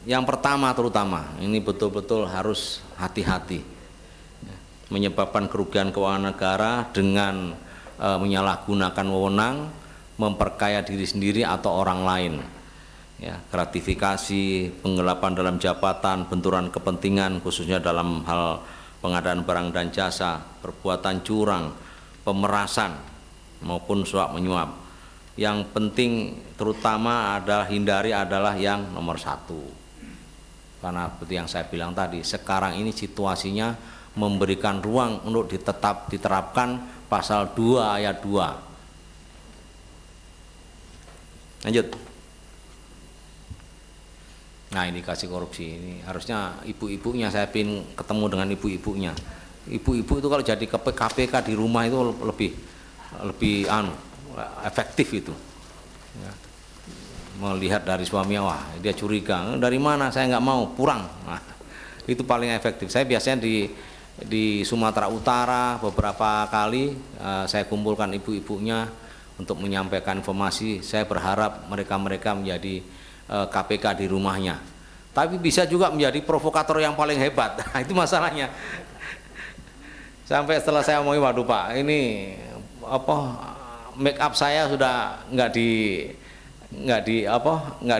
Yang pertama terutama, ini betul-betul harus hati-hati, menyebabkan kerugian keuangan negara dengan menyalahgunakan wewenang, memperkaya diri sendiri atau orang lain, ya, gratifikasi, penggelapan dalam jabatan, benturan kepentingan khususnya dalam hal pengadaan barang dan jasa, perbuatan curang, pemerasan maupun suap menyuap, yang penting terutama adalah hindari adalah yang nomor 1. Karena seperti yang saya bilang tadi, sekarang ini situasinya memberikan ruang untuk diterapkan pasal 2 ayat 2. Lanjut. Nah, indikasi korupsi ini harusnya ibu-ibunya, saya ingin ketemu dengan ibu-ibunya. Ibu-ibu itu kalau jadi KPK di rumah itu lebih efektif itu. Ya. Melihat dari suaminya, wah dia curiga, dari mana, saya nggak mau, pulang. Nah, itu paling efektif. Saya biasanya di Sumatera Utara beberapa kali saya kumpulkan ibu-ibunya untuk menyampaikan informasi. Saya berharap mereka menjadi KPK di rumahnya. Tapi bisa juga menjadi provokator yang paling hebat. Nah, itu masalahnya. Sampai setelah saya omongin, waduh Pak, ini make up saya sudah nggak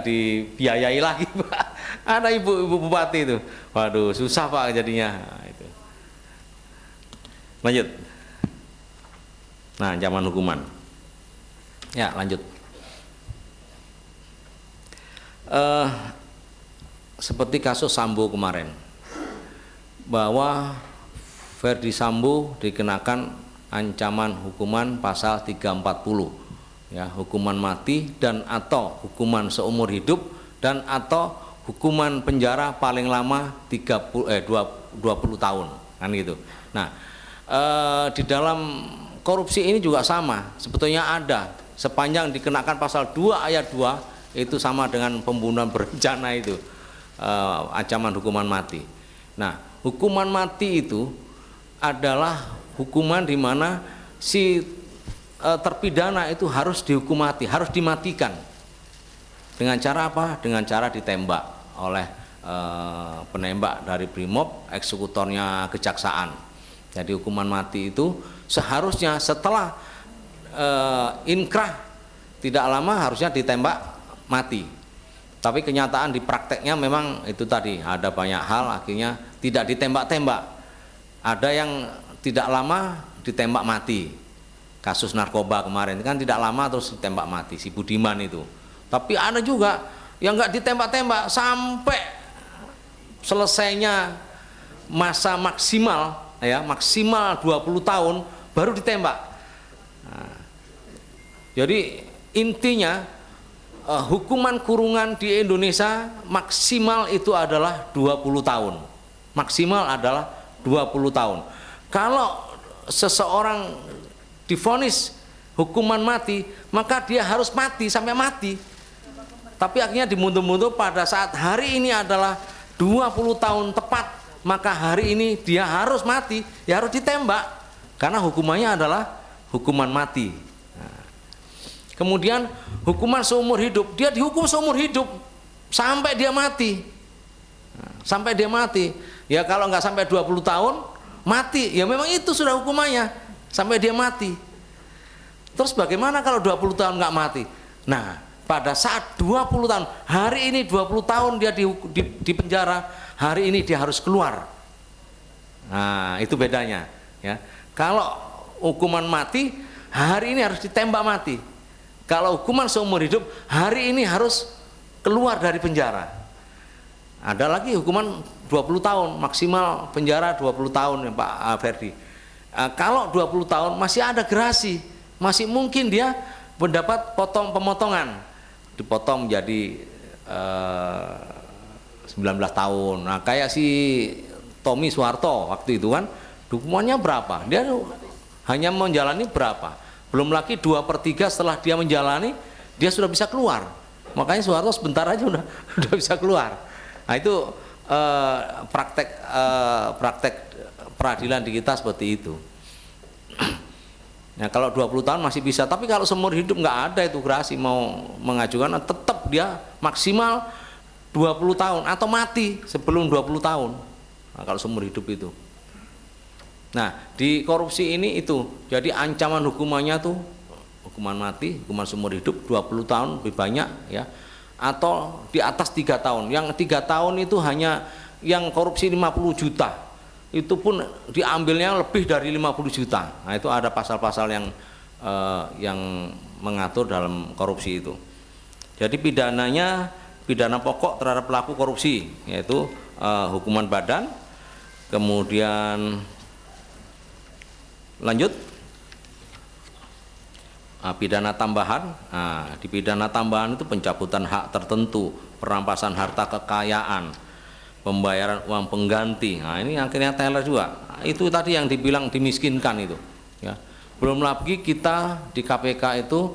dibiayai lagi Pak. Ada ibu bupati itu, waduh susah Pak jadinya. Nah, itu. Lanjut. Nah, ancaman hukuman. Ya, lanjut. Seperti kasus Sambo kemarin, bahwa Ferdi Sambo dikenakan ancaman hukuman pasal 340, ya, hukuman mati dan atau hukuman seumur hidup dan atau hukuman penjara paling lama 20 tahun, kan gitu. Nah, di dalam korupsi ini juga sama, sebetulnya ada, sepanjang dikenakan pasal 2 ayat 2 itu sama dengan pembunuhan berencana itu, ancaman hukuman mati. Nah, hukuman mati itu adalah hukuman di mana si terpidana itu harus dihukum mati, harus dimatikan. Dengan cara apa? Dengan cara ditembak oleh penembak dari Brimob, eksekutornya kejaksaan. Jadi hukuman mati itu seharusnya setelah inkrah tidak lama harusnya ditembak mati. Tapi kenyataan di prakteknya memang itu tadi, ada banyak hal akhirnya tidak ditembak-tembak. Ada yang tidak lama ditembak mati. Kasus narkoba kemarin kan tidak lama terus ditembak mati, si Budiman itu. Tapi ada juga yang nggak ditembak-tembak sampai selesainya masa maksimal, ya, maksimal 20 tahun baru ditembak. Nah, jadi intinya hukuman kurungan di Indonesia maksimal itu adalah 20 tahun. Maksimal adalah 20 tahun. Kalau seseorang divonis hukuman mati, maka dia harus mati sampai mati. Tapi akhirnya dimundur-mundur pada saat hari ini adalah 20 tahun tepat, maka hari ini dia harus mati, ya harus ditembak. Karena hukumannya adalah hukuman mati. Kemudian hukuman seumur hidup, dia dihukum seumur hidup sampai dia mati. Sampai dia mati. Ya kalau nggak sampai 20 tahun mati, ya memang itu sudah hukumannya sampai dia mati. Terus bagaimana kalau 20 tahun nggak mati? Nah, pada saat 20 tahun, hari ini 20 tahun dia di penjara, hari ini dia harus keluar. Nah, itu bedanya, ya. Kalau hukuman mati, hari ini harus ditembak mati. Kalau hukuman seumur hidup, hari ini harus keluar dari penjara. Ada lagi hukuman 20 tahun, maksimal penjara 20 tahun ya Pak Ferdi. Kalau 20 tahun masih ada gerasi, masih mungkin dia mendapat pemotongan. Dipotong menjadi 19 tahun. Nah, kayak si Tommy Soeharto waktu itu kan, hukumannya berapa? Dia hanya menjalani berapa? Belum lagi 2/3 setelah dia menjalani, dia sudah bisa keluar. Makanya Soeharto sebentar aja udah bisa keluar. Nah, itu praktek peradilan di kita seperti itu. Nah, kalau 20 tahun masih bisa, tapi kalau seumur hidup nggak ada itu gerasi mau mengajukan, tetap dia maksimal 20 tahun atau mati sebelum 20 tahun. Nah, kalau seumur hidup itu. Nah, di korupsi ini itu, jadi ancaman hukumannya tuh hukuman mati, hukuman seumur hidup 20 tahun lebih banyak, ya, atau di atas 3 tahun. Yang 3 tahun itu hanya yang korupsi 50 juta, itu pun diambilnya lebih dari 50 juta. Nah, itu ada pasal-pasal yang yang mengatur dalam korupsi itu. Jadi pidana pokok terhadap pelaku korupsi yaitu hukuman badan, kemudian lanjut pidana tambahan. Di pidana tambahan itu pencabutan hak tertentu, perampasan harta kekayaan, pembayaran uang pengganti. Ini akhirnya teler juga. Itu tadi yang dibilang dimiskinkan itu. Ya. Belum lagi kita di KPK itu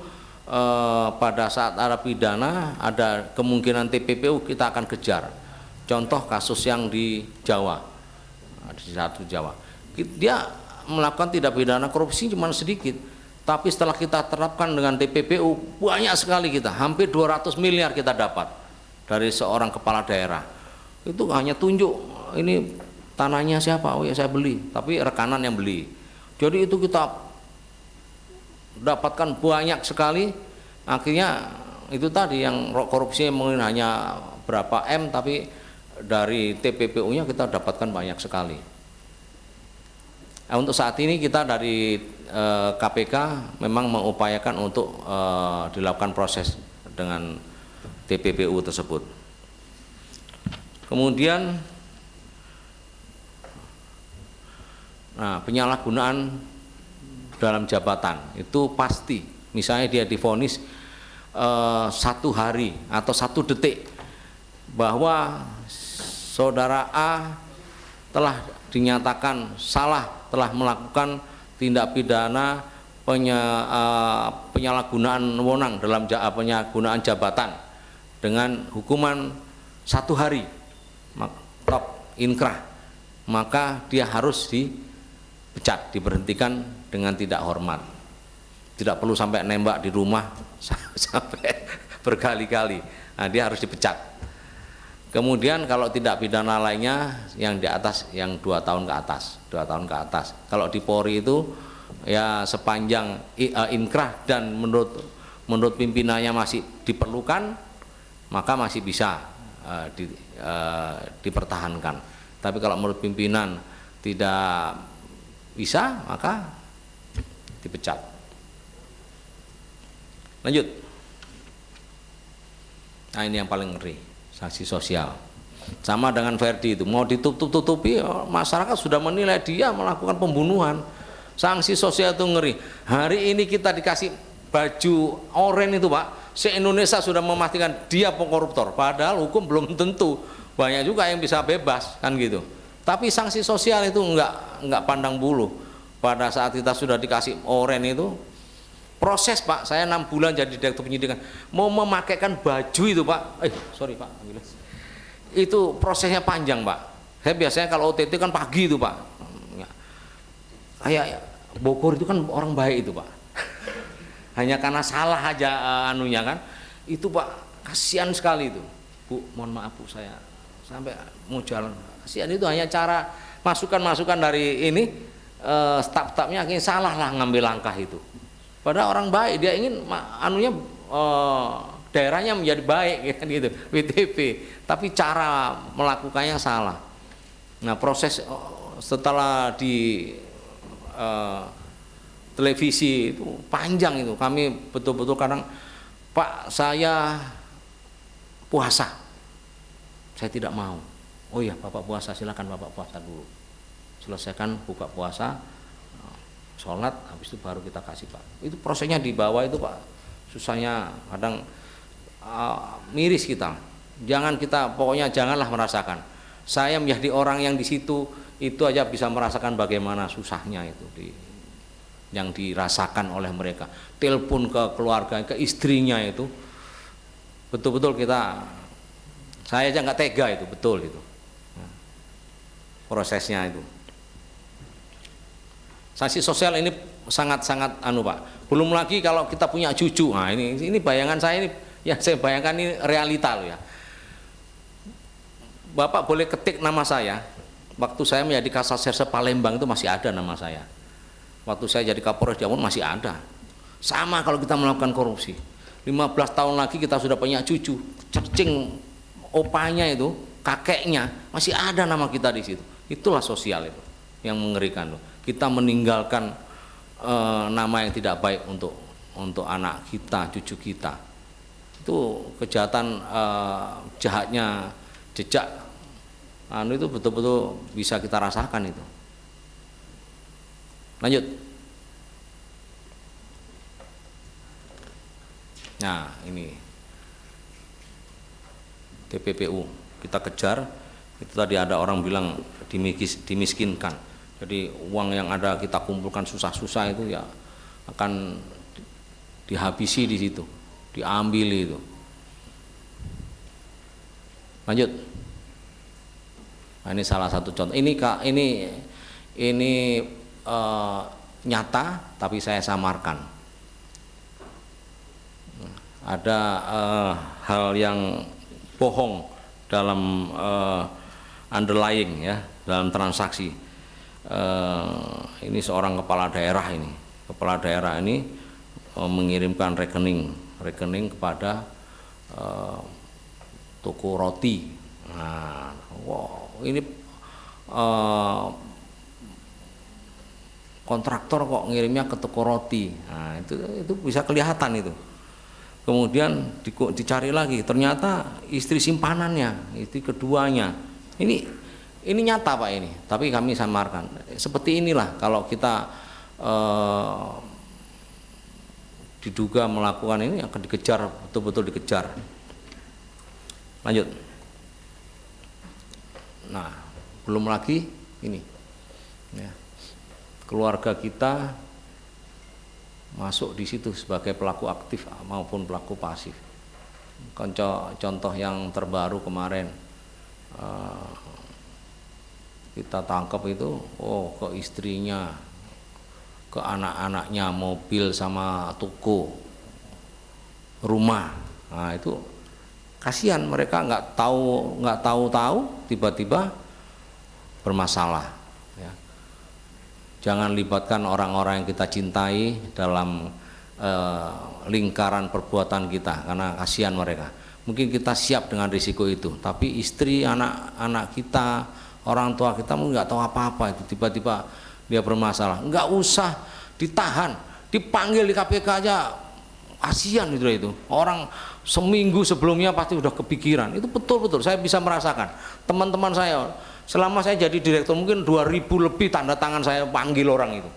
pada saat ada pidana ada kemungkinan TPPU kita akan kejar. Contoh kasus yang di Jawa, di satu Jawa, dia melakukan tindak pidana korupsi cuma sedikit, tapi setelah kita terapkan dengan TPPU banyak sekali kita, hampir 200 miliar kita dapat dari seorang kepala daerah. Itu hanya tunjuk ini tanahnya siapa, oh ya saya beli, tapi rekanan yang beli. Jadi itu kita dapatkan banyak sekali. Akhirnya itu tadi yang korupsi mungkin hanya berapa M, tapi dari TPPU-nya kita dapatkan banyak sekali. Untuk saat ini kita dari KPK memang mengupayakan untuk dilakukan proses dengan TPPU tersebut. Kemudian penyalahgunaan dalam jabatan itu pasti, misalnya dia divonis 1 hari atau 1 detik bahwa saudara A telah dinyatakan salah, telah melakukan tindak pidana penyalahgunaan wewenang dalam penyalahgunaan jabatan dengan hukuman 1 hari top inkrah, maka dia harus dipecat, diberhentikan dengan tidak hormat. Tidak perlu sampai nembak di rumah sampai berkali-kali. Dia harus dipecat. Kemudian kalau tidak pidana lainnya yang di atas, yang 2 tahun ke atas, 2 tahun ke atas. Kalau di Polri itu ya sepanjang inkrah dan menurut pimpinannya masih diperlukan, maka masih bisa dipertahankan. Tapi kalau menurut pimpinan tidak bisa, maka dipecat. Lanjut. Ini yang paling ngeri, sanksi sosial. Sama dengan Verdi itu, mau ditutup-tutupi, masyarakat sudah menilai dia melakukan pembunuhan. Sanksi sosial itu ngeri. Hari ini kita dikasih baju oranye itu Pak, se-Indonesia sudah memastikan dia pengkoruptor, padahal hukum belum tentu. Banyak juga yang bisa bebas kan gitu. Tapi sanksi sosial itu enggak pandang bulu. Pada saat kita sudah dikasih oranye itu proses Pak, saya 6 bulan jadi direktur penyidikan, mau memakaikan baju itu Pak, sorry Pak, itu prosesnya panjang Pak. Saya biasanya kalau OTT kan pagi itu Pak, kayak Bogor itu kan orang baik itu Pak, hanya karena salah aja anunya kan, itu Pak kasihan sekali itu. Bu, mohon maaf Bu, saya sampai mau jalan, kasihan itu hanya cara masukan-masukan dari ini. Staf-stafnya akhirnya salah lah ngambil langkah itu. Padahal orang baik, dia ingin daerahnya menjadi baik gitu, WTP. Tapi cara melakukannya salah. Nah proses setelah di televisi itu panjang itu. Kami betul-betul kadang, Pak saya puasa, saya tidak mau. Oh iya Bapak puasa, silakan Bapak puasa dulu. Selesaikan buka puasa, sholat, habis itu baru kita kasih Pak. Itu prosesnya di bawah itu Pak, susahnya kadang miris kita. Jangan kita, pokoknya janganlah merasakan. Saya menjadi orang yang di situ itu aja bisa merasakan bagaimana susahnya itu yang dirasakan oleh mereka. Telepon ke keluarga, ke istrinya itu, betul-betul saya aja nggak tega itu, betul itu prosesnya itu. Sanksi sosial ini sangat-sangat Pak. Belum lagi kalau kita punya cucu. Nah, ini bayangan saya ini, yang saya bayangkan ini realita loh ya. Bapak boleh ketik nama saya. Waktu saya menjadi Kasatserse Palembang itu masih ada nama saya. Waktu saya jadi Kapolres Jambi masih ada. Sama kalau kita melakukan korupsi. 15 tahun lagi kita sudah punya cucu. Cacing opanya itu, kakeknya masih ada nama kita di situ. Itulah sosial itu yang mengerikan loh. Kita meninggalkan nama yang tidak baik untuk anak kita, cucu kita. Itu kejahatan jahatnya jejak itu betul-betul bisa kita rasakan itu. Lanjut. Nah, ini TPPU kita kejar. Itu tadi ada orang bilang dimiskinkan. Jadi uang yang ada kita kumpulkan susah-susah itu ya akan dihabisi di situ, diambil itu. Lanjut. Nah, ini salah satu contoh. Ini nyata tapi saya samarkan. Ada hal yang bohong dalam underlying ya, dalam transaksi. Ini seorang kepala daerah ini mengirimkan rekening kepada toko roti. Nah, wow, ini kontraktor kok ngirimnya ke toko roti. Nah, itu bisa kelihatan itu. Kemudian dicari lagi, ternyata istri simpanannya, istri keduanya. Ini nyata Pak ini, tapi kami samarkan. Seperti inilah kalau kita diduga melakukan ini akan dikejar, betul-betul dikejar. Lanjut. Nah, belum lagi ini, ya, keluarga kita masuk di situ sebagai pelaku aktif maupun pelaku pasif. Contoh yang terbaru kemarin kita tangkap itu, ke istrinya, ke anak-anaknya, mobil sama toko, rumah. Nah, itu kasihan, mereka nggak tahu tiba-tiba bermasalah. Ya. Jangan libatkan orang-orang yang kita cintai dalam lingkaran perbuatan kita, karena kasihan mereka. Mungkin kita siap dengan risiko itu, tapi istri, anak-anak kita, orang tua kita mungkin nggak tahu apa-apa, itu tiba-tiba dia bermasalah. Nggak usah ditahan, dipanggil di KPK aja, kasihan itu. Orang seminggu sebelumnya pasti udah kepikiran. Itu betul-betul saya bisa merasakan. Teman-teman saya, selama saya jadi direktur mungkin 2000 lebih tanda tangan saya panggil orang itu.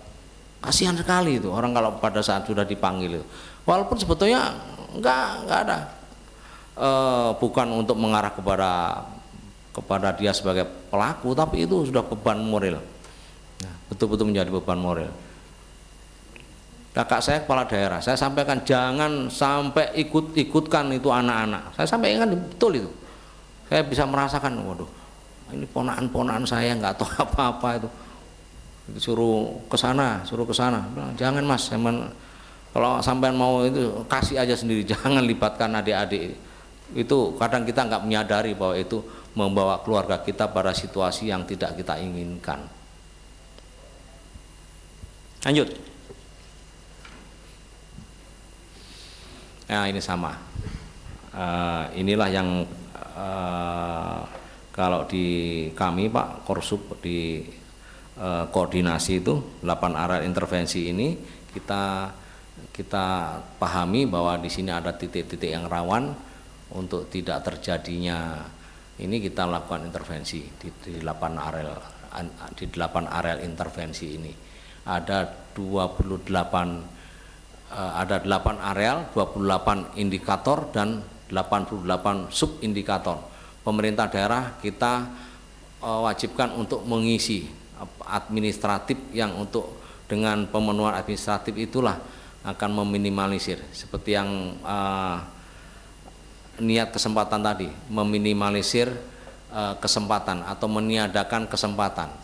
Kasihan sekali itu orang kalau pada saat sudah dipanggil itu. Walaupun sebetulnya nggak ada, bukan untuk mengarah kepada dia sebagai pelaku, tapi itu sudah beban moral. Nah, betul-betul menjadi beban moral. Kakak saya kepala daerah, saya sampaikan jangan sampai ikutkan itu anak-anak. Saya sampaikan betul itu. Saya bisa merasakan, waduh, ini ponakan-ponakan saya nggak tahu apa-apa itu. Suruh ke sana. Jangan Mas, kalau sampean mau itu kasih aja sendiri, jangan libatkan adik-adik. Itu kadang kita nggak menyadari bahwa itu membawa keluarga kita pada situasi yang tidak kita inginkan. Lanjut. Nah, ini sama. Inilah yang kalau di kami Pak Korsup di koordinasi itu 8 area intervensi ini kita pahami bahwa di sini ada titik-titik yang rawan untuk tidak terjadinya. Ini kita lakukan intervensi di 8 area intervensi ini. Ada 8 areal, 28 indikator dan 88 sub indikator. Pemerintah daerah kita wajibkan untuk mengisi administratif yang untuk dengan pemenuhan administratif itulah akan meminimalisir seperti yang niat kesempatan tadi, meminimalisir kesempatan atau meniadakan kesempatan.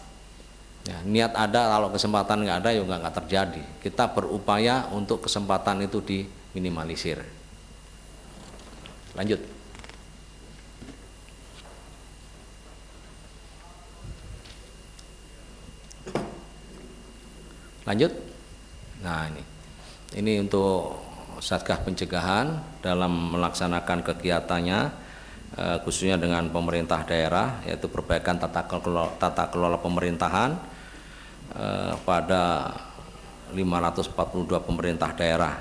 Ya, niat ada, kalau kesempatan nggak ada ya nggak terjadi. Kita berupaya untuk kesempatan itu diminimalisir. Lanjut. Lanjut. Nah, ini untuk Satgas Pencegahan dalam melaksanakan kegiatannya khususnya dengan pemerintah daerah, yaitu perbaikan tata kelola pemerintahan pada 542 pemerintah daerah,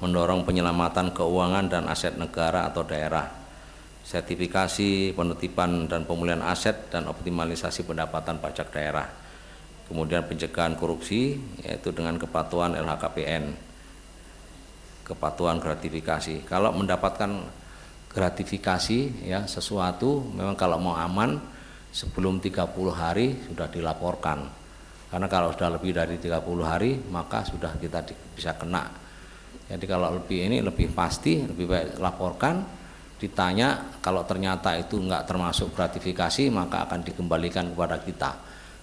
mendorong penyelamatan keuangan dan aset negara atau daerah, sertifikasi, penertiban dan pemulihan aset, dan optimalisasi pendapatan pajak daerah. Kemudian pencegahan korupsi, yaitu dengan kepatuhan LHKPN, kepatuhan gratifikasi. Kalau mendapatkan gratifikasi ya sesuatu, memang kalau mau aman sebelum 30 hari sudah dilaporkan. Karena kalau sudah lebih dari 30 hari maka sudah kita bisa kena. Jadi kalau lebih pasti, lebih baik laporkan, ditanya, kalau ternyata itu enggak termasuk gratifikasi maka akan dikembalikan kepada kita.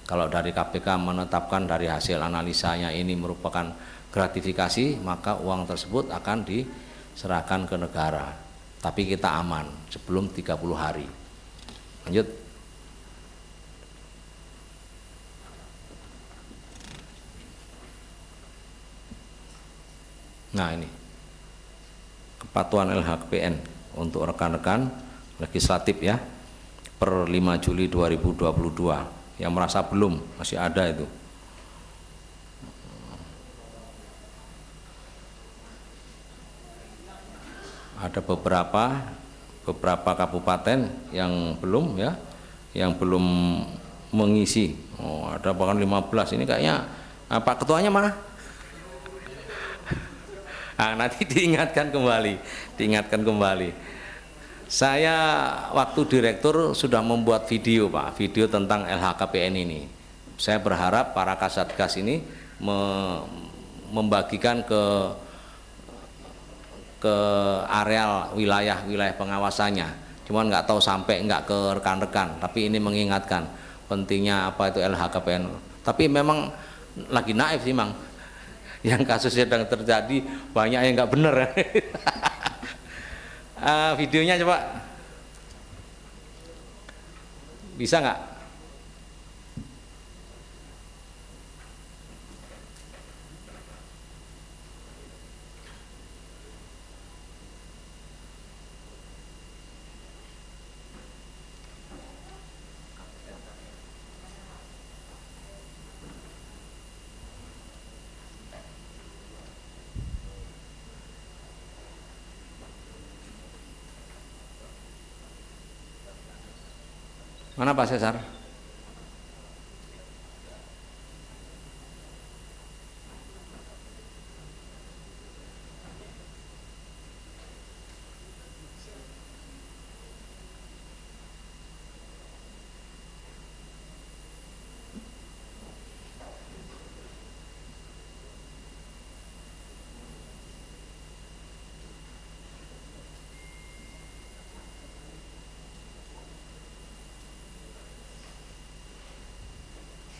Kalau dari KPK menetapkan dari hasil analisanya ini merupakan gratifikasi, maka uang tersebut akan diserahkan ke negara. Tapi kita aman sebelum 30 hari. Lanjut. Nah ini kepatuhan LHKPN untuk rekan-rekan legislatif ya, per 5 Juli 2022. Yang merasa belum, masih ada itu. Ada beberapa kabupaten yang belum ya, yang belum mengisi. Oh, ada bahkan 15. Ini kayaknya Pak Ketuanya mana? Nah, nanti diingatkan kembali. Saya waktu direktur sudah membuat video Pak, video tentang LHKPN ini. Saya berharap para Kasatgas ini membagikan ke areal wilayah pengawasannya. Cuman nggak tahu sampai nggak ke rekan-rekan, tapi ini mengingatkan pentingnya apa itu LHKPN. Tapi memang lagi naif sih Mang, yang kasus sedang terjadi banyak yang nggak bener. Videonya coba bisa nggak? Mana Pak Cesar?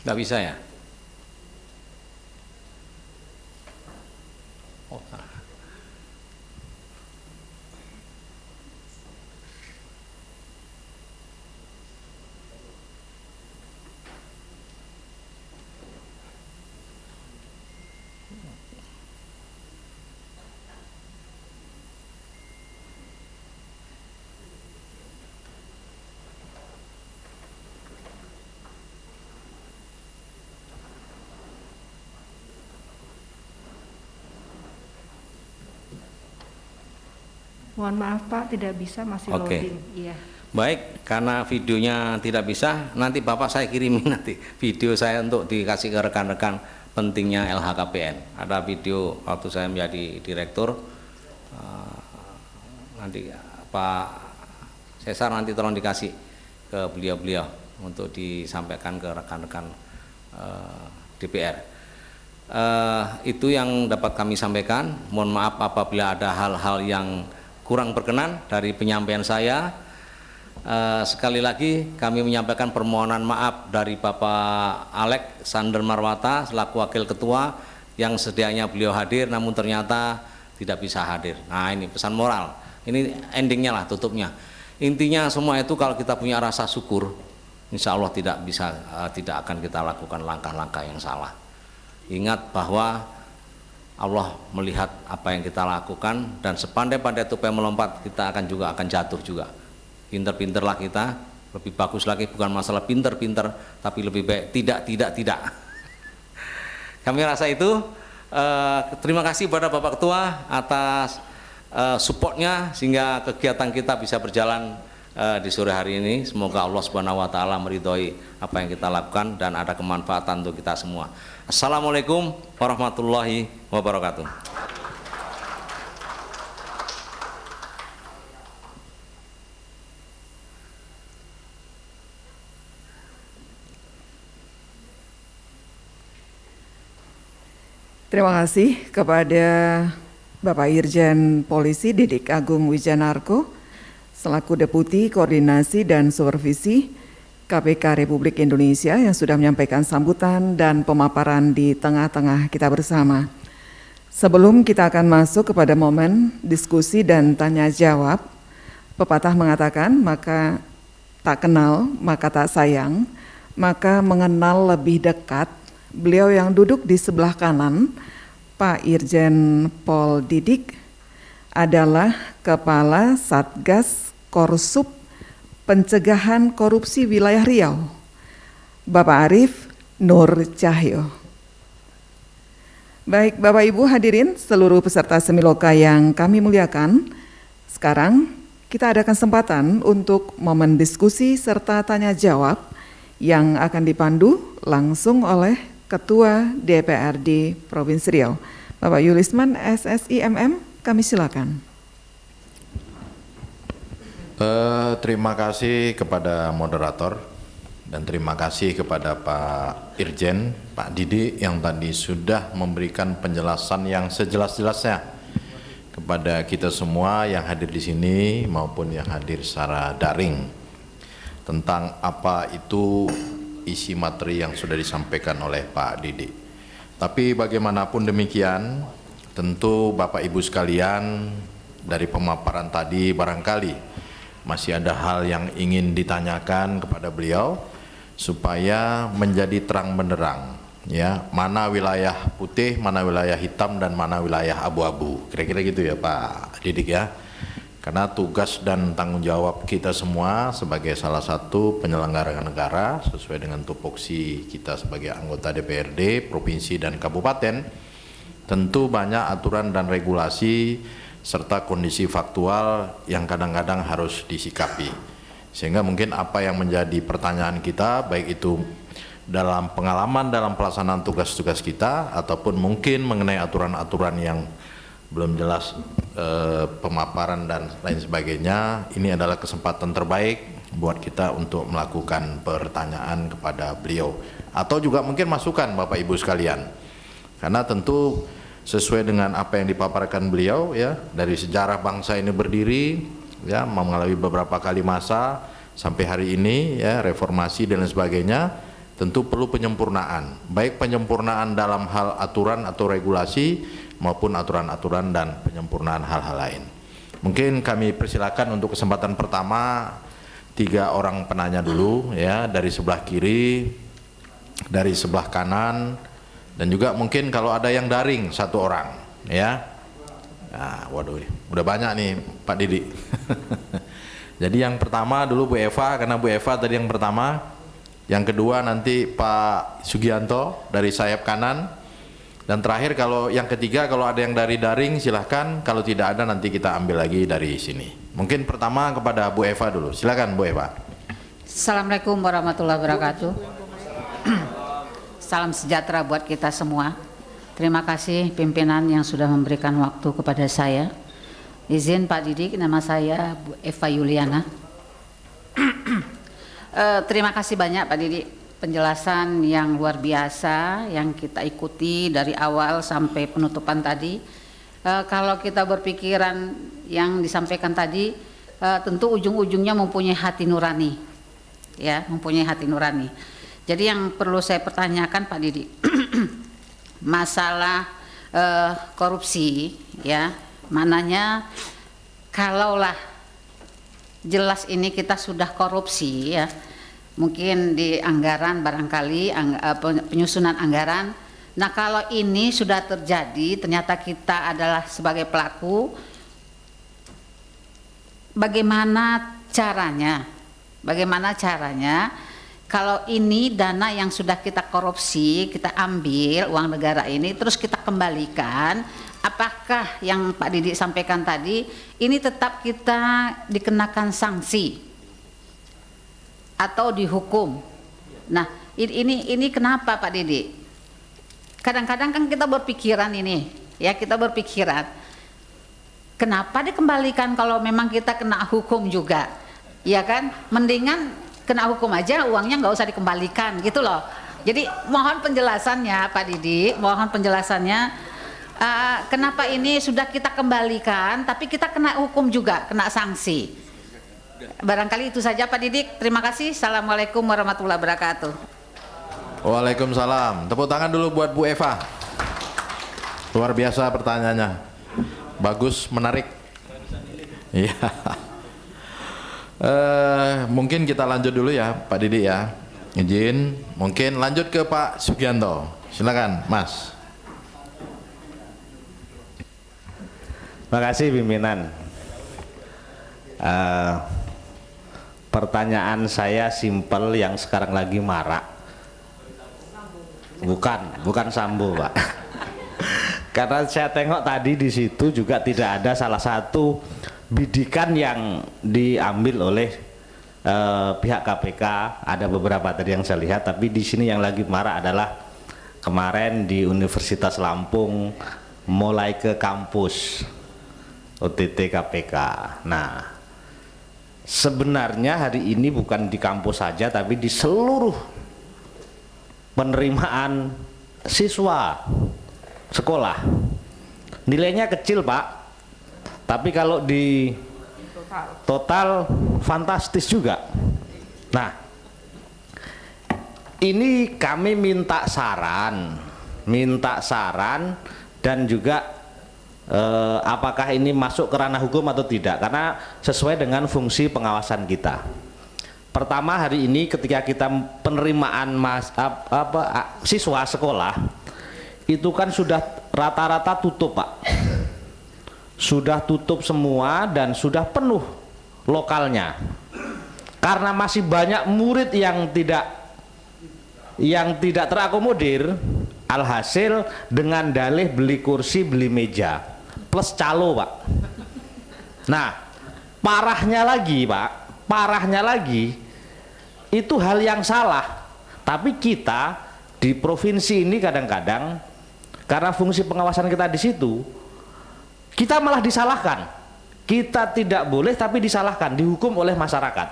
Nggak bisa ya? Oh. Mohon maaf Pak, tidak bisa, masih Oke. loading. Iya. Baik, karena videonya tidak bisa, nanti Bapak saya kirimin nanti video saya untuk dikasih ke rekan-rekan pentingnya LHKPN. Ada video waktu saya menjadi direktur. Nanti Pak Cesar nanti tolong dikasih ke beliau-beliau untuk disampaikan ke rekan-rekan DPR. Itu yang dapat kami sampaikan. Mohon maaf apabila ada hal-hal yang kurang berkenan dari penyampaian saya. Sekali lagi kami menyampaikan permohonan maaf dari Bapak Alexander Marwata selaku Wakil Ketua yang sedianya beliau hadir namun ternyata tidak bisa hadir. Nah ini pesan moral, ini endingnya lah, tutupnya. Intinya semua itu kalau kita punya rasa syukur, insya Allah tidak akan kita lakukan langkah-langkah yang salah. Ingat bahwa Allah melihat apa yang kita lakukan, dan sepandai-pandai tupai melompat kita akan jatuh juga. Pinter-pinterlah kita, lebih bagus lagi, bukan masalah pinter-pinter, tapi lebih baik tidak. Kami rasa itu, Terima kasih kepada Bapak Ketua atas supportnya sehingga kegiatan kita bisa berjalan di sore hari ini. Semoga Allah Subhanahu wa taala meridhoi apa yang kita lakukan dan ada kemanfaatan untuk kita semua. Assalamualaikum warahmatullahi wabarakatuh. Terima kasih kepada Bapak Irjen Polisi Didik Agung Wijanarko selaku Deputi Koordinasi dan Supervisi KPK Republik Indonesia yang sudah menyampaikan sambutan dan pemaparan di tengah-tengah kita bersama. Sebelum kita akan masuk kepada momen diskusi dan tanya jawab, pepatah mengatakan maka tak kenal maka tak sayang, maka mengenal lebih dekat. Beliau yang duduk di sebelah kanan, Pak Irjen Pol Didik, adalah Kepala Satgas Korsup Pencegahan Korupsi Wilayah Riau, Bapak Arief Nur Cahyo. Baik Bapak Ibu hadirin seluruh peserta Semiloka yang kami muliakan, sekarang kita ada kesempatan untuk momen diskusi serta tanya jawab yang akan dipandu langsung oleh Ketua DPRD Provinsi Riau, Bapak Yulisman SSI MM, kami silakan. Terima kasih kepada moderator dan terima kasih kepada Pak Irjen, Pak Didi yang tadi sudah memberikan penjelasan yang sejelas-jelasnya kepada kita semua yang hadir di sini maupun yang hadir secara daring tentang apa itu isi materi yang sudah disampaikan oleh Pak Didi. Tapi bagaimanapun demikian, tentu Bapak Ibu sekalian dari pemaparan tadi barangkali masih ada hal yang ingin ditanyakan kepada beliau supaya menjadi terang benderang ya, mana wilayah putih, mana wilayah hitam dan mana wilayah abu-abu. Kira-kira gitu ya Pak Didik ya. Karena tugas dan tanggung jawab kita semua sebagai salah satu penyelenggara negara sesuai dengan tupoksi kita sebagai anggota DPRD, provinsi dan kabupaten, tentu banyak aturan dan regulasi serta kondisi faktual yang kadang-kadang harus disikapi. Sehingga mungkin apa yang menjadi pertanyaan kita, baik itu dalam pengalaman dalam pelaksanaan tugas-tugas kita ataupun mungkin mengenai aturan-aturan yang belum jelas pemaparan dan lain sebagainya, ini adalah kesempatan terbaik buat kita untuk melakukan pertanyaan kepada beliau atau juga mungkin masukan Bapak Ibu sekalian, karena tentu sesuai dengan apa yang dipaparkan beliau ya, dari sejarah bangsa ini berdiri ya, mengalami beberapa kali masa sampai hari ini ya, reformasi dan lain sebagainya, tentu perlu penyempurnaan, baik penyempurnaan dalam hal aturan atau regulasi maupun aturan-aturan dan penyempurnaan hal-hal lain. Mungkin kami persilakan untuk kesempatan pertama 3 orang penanya dulu ya, dari sebelah kiri, dari sebelah kanan, dan juga mungkin kalau ada yang daring 1 orang ya. Nah, waduh, udah banyak nih Pak Didi. Jadi yang pertama dulu Bu Eva, karena Bu Eva tadi yang pertama. Yang kedua nanti Pak Sugianto dari sayap kanan. Dan terakhir kalau yang ketiga kalau ada yang dari daring silahkan, kalau tidak ada nanti kita ambil lagi dari sini. Mungkin pertama kepada Bu Eva dulu, silakan Bu Eva. Assalamualaikum warahmatullahi wabarakatuh. Salam sejahtera buat kita semua. Terima kasih pimpinan yang sudah memberikan waktu kepada saya. Izin Pak Didik, nama saya Bu Eva Yuliana. Terima kasih banyak Pak Didik, penjelasan yang luar biasa yang kita ikuti dari awal sampai penutupan tadi. Kalau kita berpikiran yang disampaikan tadi, tentu ujung-ujungnya mempunyai hati nurani, ya, mempunyai hati nurani. Jadi yang perlu saya pertanyakan Pak Didi, masalah korupsi, ya, mananya kalaulah jelas ini kita sudah korupsi, ya. Mungkin di anggaran barangkali penyusunan anggaran. Nah kalau ini sudah terjadi, ternyata kita adalah sebagai pelaku, bagaimana caranya kalau ini dana yang sudah kita korupsi, kita ambil uang negara ini terus kita kembalikan, apakah yang Pak Didik sampaikan tadi ini tetap kita dikenakan sanksi atau dihukum? Nah, ini kenapa Pak Didik? Kadang-kadang kan kita berpikiran ini, ya kita berpikiran, kenapa dikembalikan kalau memang kita kena hukum juga, ya kan? Mendingan kena hukum aja, uangnya nggak usah dikembalikan gitu loh. Jadi mohon penjelasannya Pak Didik, mohon penjelasannya kenapa ini sudah kita kembalikan tapi kita kena hukum juga, kena sanksi. Barangkali itu saja Pak Didik, terima kasih. Assalamualaikum warahmatullahi wabarakatuh. Waalaikumsalam. Tepuk tangan dulu buat Bu Eva. Luar biasa pertanyaannya. Bagus, menarik. Iya. Mungkin kita lanjut dulu ya Pak Didik ya, izin mungkin lanjut ke Pak Sugianto, silakan Mas. Terima kasih pimpinan. Pertanyaan saya simpel yang sekarang lagi marak, bukan Sambo Pak. Karena saya tengok tadi di situ juga tidak ada salah satu bidikan yang diambil oleh pihak KPK. Ada beberapa tadi yang saya lihat, tapi di sini yang lagi marah adalah kemarin di Universitas Lampung mulai ke kampus OTT KPK. Nah, sebenarnya hari ini bukan di kampus saja, tapi di seluruh penerimaan siswa sekolah. Nilainya kecil Pak, tapi kalau di total fantastis juga. Nah, ini kami minta saran dan juga apakah ini masuk ke ranah hukum atau tidak, karena sesuai dengan fungsi pengawasan kita. Pertama, hari ini ketika kita penerimaan siswa sekolah itu kan sudah rata-rata tutup Pak, sudah tutup semua dan sudah penuh lokalnya karena masih banyak murid yang tidak terakomodir. Alhasil dengan dalih beli kursi, beli meja plus calo Pak. Nah, parahnya lagi itu hal yang salah. Tapi kita di provinsi ini kadang-kadang karena fungsi pengawasan kita di situ, kita malah disalahkan. Kita tidak boleh tapi disalahkan, dihukum oleh masyarakat.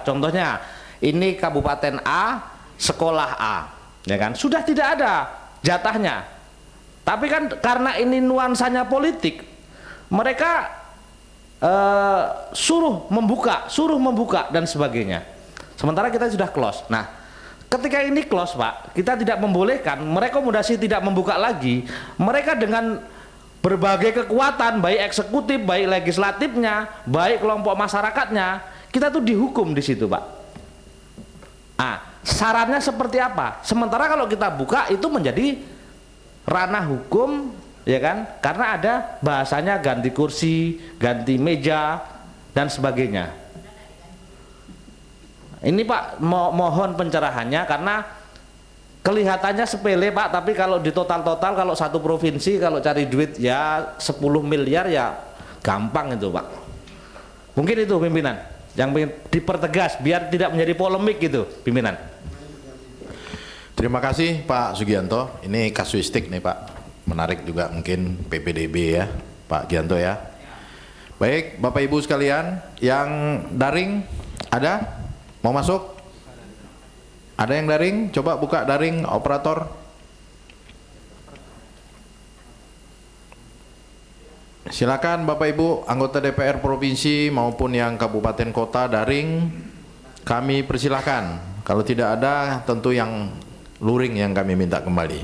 Contohnya ini Kabupaten A, sekolah A, ya kan? Sudah tidak ada jatahnya. Tapi kan karena ini nuansanya politik, mereka suruh membuka dan sebagainya. Sementara kita sudah close. Nah, ketika ini close Pak, kita tidak membolehkan, merekomendasi tidak membuka lagi. Mereka dengan berbagai kekuatan, baik eksekutif, baik legislatifnya, baik kelompok masyarakatnya, kita tuh dihukum di situ Pak. Sarannya seperti apa? Sementara kalau kita buka itu menjadi ranah hukum, ya kan? Karena ada bahasanya ganti kursi, ganti meja dan sebagainya. Ini Pak mohon pencerahannya karena kelihatannya sepele Pak, tapi kalau di total kalau satu provinsi kalau cari duit ya 10 miliar ya gampang itu Pak. Mungkin itu pimpinan yang dipertegas biar tidak menjadi polemik gitu pimpinan. Terima kasih Pak Sugianto. Ini kasuistik nih Pak, menarik juga mungkin PPDB ya Pak Gianto ya. Baik Bapak Ibu sekalian, yang daring ada? Mau masuk? Ada yang daring? Coba buka daring operator. Silakan Bapak Ibu anggota DPR provinsi maupun yang kabupaten kota daring, kami persilahkan. Kalau tidak ada tentu yang luring yang kami minta kembali.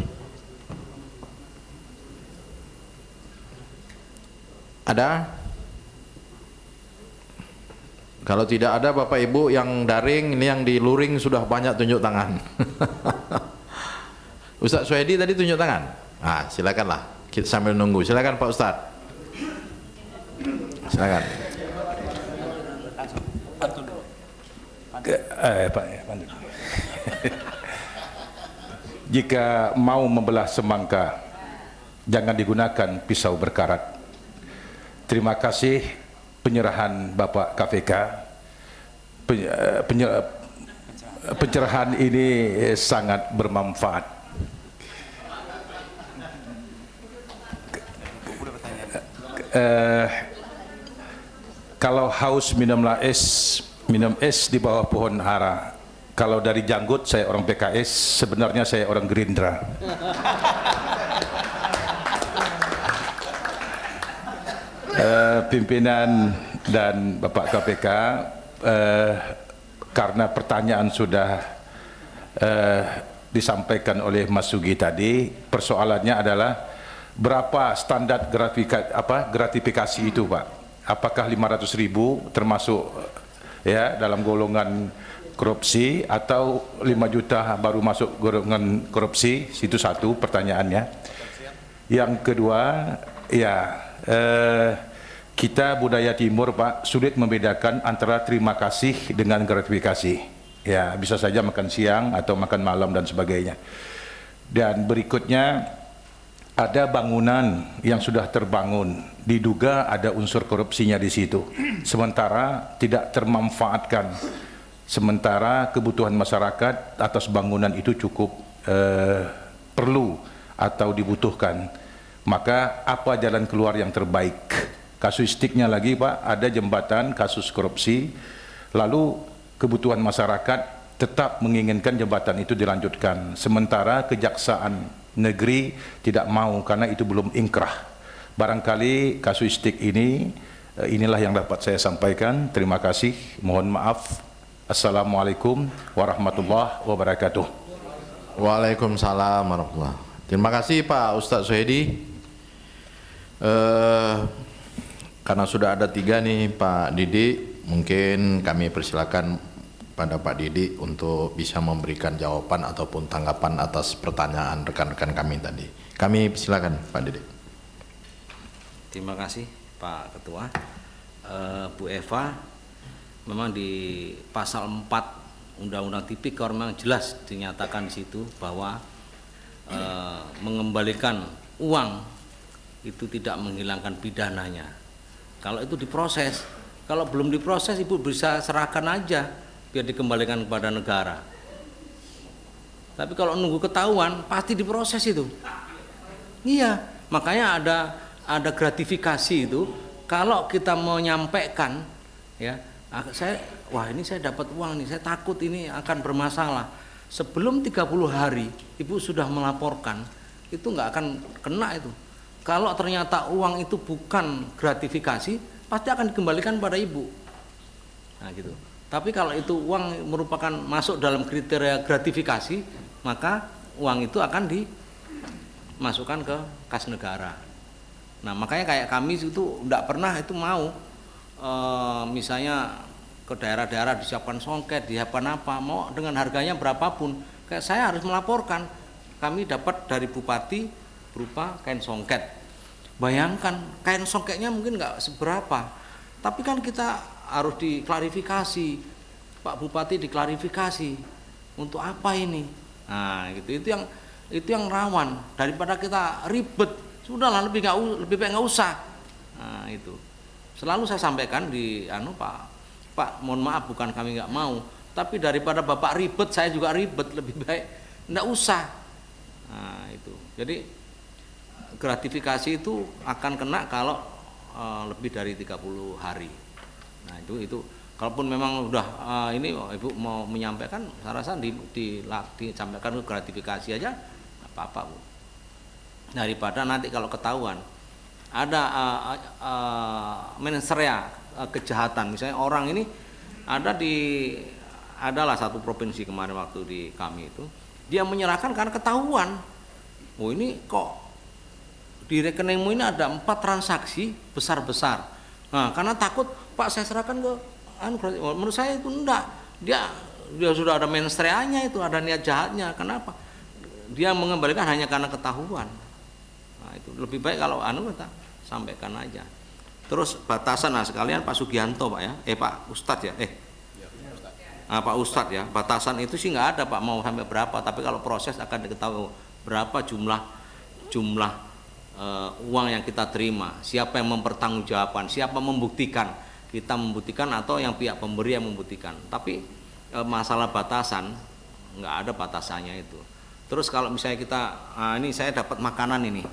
Ada? Kalau tidak ada Bapak Ibu yang daring, ini yang di luring sudah banyak tunjuk tangan. Ustadz Suhedi tadi tunjuk tangan. Silakanlah kita sambil nunggu. Silakan Pak Ustadz. Silakan. Jika mau membelah semangka, jangan digunakan pisau berkarat. Terima kasih penyerahan Bapak KVK. Pencerahan ini sangat bermanfaat. Kalau haus minumlah es, minum es di bawah pohon ara. Kalau dari janggut saya orang PKS, sebenarnya saya orang Gerindra. Pimpinan dan Bapak KPK, karena pertanyaan sudah disampaikan oleh Mas Sugi tadi, persoalannya adalah berapa standar gratifikasi itu, Pak? Apakah 500.000 termasuk ya dalam golongan korupsi atau 5 juta baru masuk golongan korupsi? Itu satu pertanyaannya. Yang kedua, ya kita budaya timur, Pak, sulit membedakan antara terima kasih dengan gratifikasi. Ya, bisa saja makan siang atau makan malam dan sebagainya. Dan berikutnya, ada bangunan yang sudah terbangun, diduga ada unsur korupsinya di situ, sementara tidak termanfaatkan, sementara kebutuhan masyarakat atas bangunan itu cukup perlu atau dibutuhkan. Maka apa jalan keluar yang terbaik? Kasuistiknya lagi, Pak, ada jembatan kasus korupsi, lalu kebutuhan masyarakat tetap menginginkan jembatan itu dilanjutkan, sementara kejaksaan negeri tidak mau karena itu belum ingkrah. Barangkali kasuistik ini, inilah yang dapat saya sampaikan. Terima kasih, mohon maaf. Assalamualaikum warahmatullahi wabarakatuh. Waalaikumsalam warahmatullahi. Terima kasih Pak Ustadz Suhedi. Karena sudah ada 3 nih Pak Didi, mungkin kami persilakan pada Pak Didi untuk bisa memberikan jawaban ataupun tanggapan atas pertanyaan rekan-rekan kami tadi. Kami persilakan Pak Didi. Terima kasih Pak Ketua. Bu Eva, memang di pasal 4 Undang-Undang Tipikor memang jelas dinyatakan di situ bahwa mengembalikan uang itu tidak menghilangkan pidananya. Kalau itu diproses, kalau belum diproses Ibu bisa serahkan aja biar dikembalikan kepada negara. Tapi kalau nunggu ketahuan pasti diproses itu. Iya, makanya ada gratifikasi itu. Kalau kita mau nyampaikan, ya, wah ini saya dapat uang nih, saya takut ini akan bermasalah. Sebelum 30 hari Ibu sudah melaporkan, itu nggak akan kena itu. Kalau ternyata uang itu bukan gratifikasi, pasti akan dikembalikan pada Ibu. Nah gitu. Tapi kalau itu uang merupakan masuk dalam kriteria gratifikasi, maka uang itu akan dimasukkan ke kas negara. Nah makanya kayak kami itu tidak pernah itu mau misalnya ke daerah-daerah disiapkan songket, disiapkan apa, mau dengan harganya berapapun, kayak saya harus melaporkan. Kami dapat dari bupati berupa kain songket. Bayangkan kain songketnya mungkin nggak seberapa, tapi kan kita harus diklarifikasi, Pak Bupati diklarifikasi untuk apa ini. Nah gitu, itu yang rawan daripada kita ribet. Sudahlah, lebih baik nggak usah. Nah itu selalu saya sampaikan di Pak, mohon maaf bukan kami nggak mau, tapi daripada Bapak ribet saya juga ribet, lebih baik nggak usah. Nah itu, jadi gratifikasi itu akan kena kalau lebih dari 30 hari. Nah itu kalaupun memang udah ini Ibu mau menyampaikan, saya rasa disampaikan gratifikasi aja apa-apa, Bu. Daripada nanti kalau ketahuan ada mensrea kejahatan, misalnya orang ini adalah satu provinsi kemarin waktu di kami itu, dia menyerahkan karena ketahuan, oh ini kok di rekeningmu ini ada 4 transaksi besar-besar. Nah karena takut, Pak saya serahkan ke menurut saya itu enggak, dia sudah ada mensreanya, itu ada niat jahatnya. Kenapa dia mengembalikan hanya karena ketahuan? Nah itu lebih baik kalau kita sampaikan aja. Terus batasan, nah sekalian Pak Sugianto Pak ya, Pak Ustadz ya, Pak Ustadz ya, batasan itu sih nggak ada Pak, mau sampai berapa, tapi kalau proses akan diketahui berapa jumlah uang yang kita terima, siapa yang mempertanggungjawabkan, siapa membuktikan, kita membuktikan atau yang pihak pemberi yang membuktikan. Tapi masalah batasan nggak ada batasannya itu. Terus kalau misalnya kita, ini saya dapat makanan ini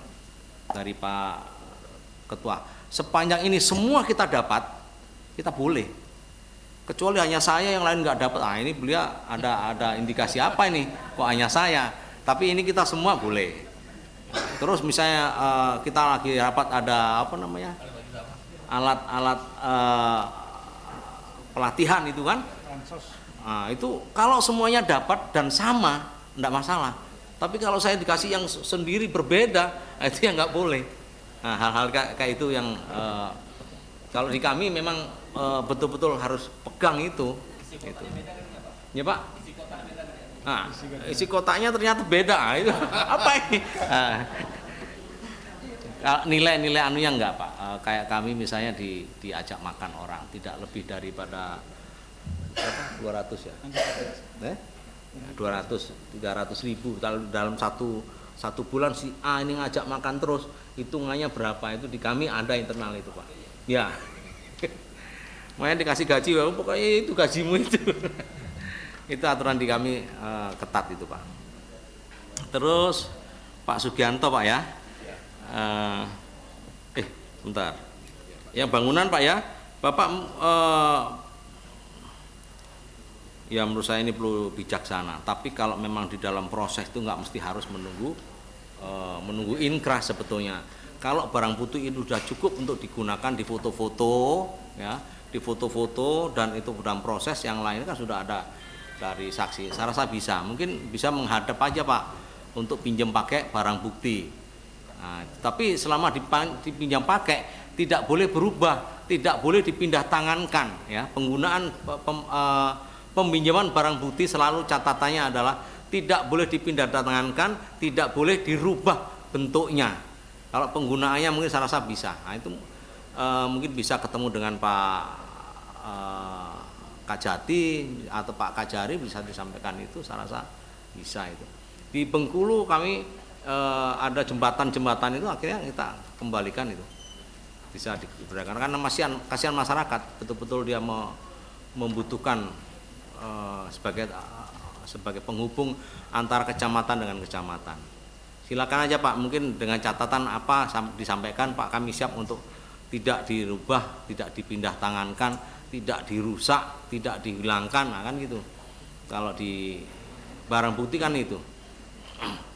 dari Pak Ketua, sepanjang ini semua kita dapat, kita boleh, kecuali hanya saya yang lain nggak dapat. Ini beliau ada indikasi apa ini, kok hanya saya, tapi ini kita semua boleh. Terus misalnya kita lagi rapat ada apa namanya, alat-alat pelatihan itu kan, itu kalau semuanya dapat dan sama enggak masalah. Tapi kalau saya dikasih yang sendiri berbeda, itu yang nggak boleh. Nah, hal-hal kayak itu yang kalau di kami memang betul-betul harus pegang itu. Ya Pak. Nah, isi kotaknya ternyata beda. Itu apa ini? Nilai-nilai anunya enggak Pak. Kayak kami misalnya diajak makan orang tidak lebih daripada 200 ya. 200-300 ribu dalam satu bulan si A ini ngajak makan terus, hitungannya berapa itu di kami ada internal itu Pak. Ya. Makanya dikasih gaji, pokoknya itu gajimu itu. Itu aturan di kami ketat itu Pak. Terus Pak Sugianto Pak ya. Bentar. Yang bangunan Pak ya. Bapak ya menurut saya ini perlu bijaksana. Tapi kalau memang di dalam proses itu nggak mesti harus menunggu inkrah sebetulnya. Kalau barang putih itu sudah cukup untuk digunakan di foto-foto, ya, di foto-foto dan itu dalam proses yang lain kan sudah ada dari saksi. Saya rasa bisa, mungkin bisa menghadap aja Pak untuk pinjam pakai barang bukti. Nah, tapi selama dipinjam pakai tidak boleh berubah, tidak boleh dipindah tangankan, ya. Penggunaan peminjaman barang bukti selalu catatannya adalah tidak boleh dipindah tangankan, tidak boleh dirubah bentuknya. Kalau penggunaannya mungkin saya rasa bisa. Nah, itu mungkin bisa ketemu dengan Pak Kajati atau Pak Kajari bisa disampaikan itu, saya rasa bisa itu. Di Bengkulu kami ada jembatan-jembatan itu akhirnya kita kembalikan itu. Bisa diberikan karena masih kasihan masyarakat, betul-betul dia membutuhkan sebagai penghubung antara kecamatan dengan kecamatan. Silakan aja Pak, mungkin dengan catatan apa disampaikan Pak, kami siap untuk tidak dirubah, tidak dipindah tangankan, tidak dirusak, tidak dihilangkan, nah kan gitu. Kalau di barang bukti kan itu.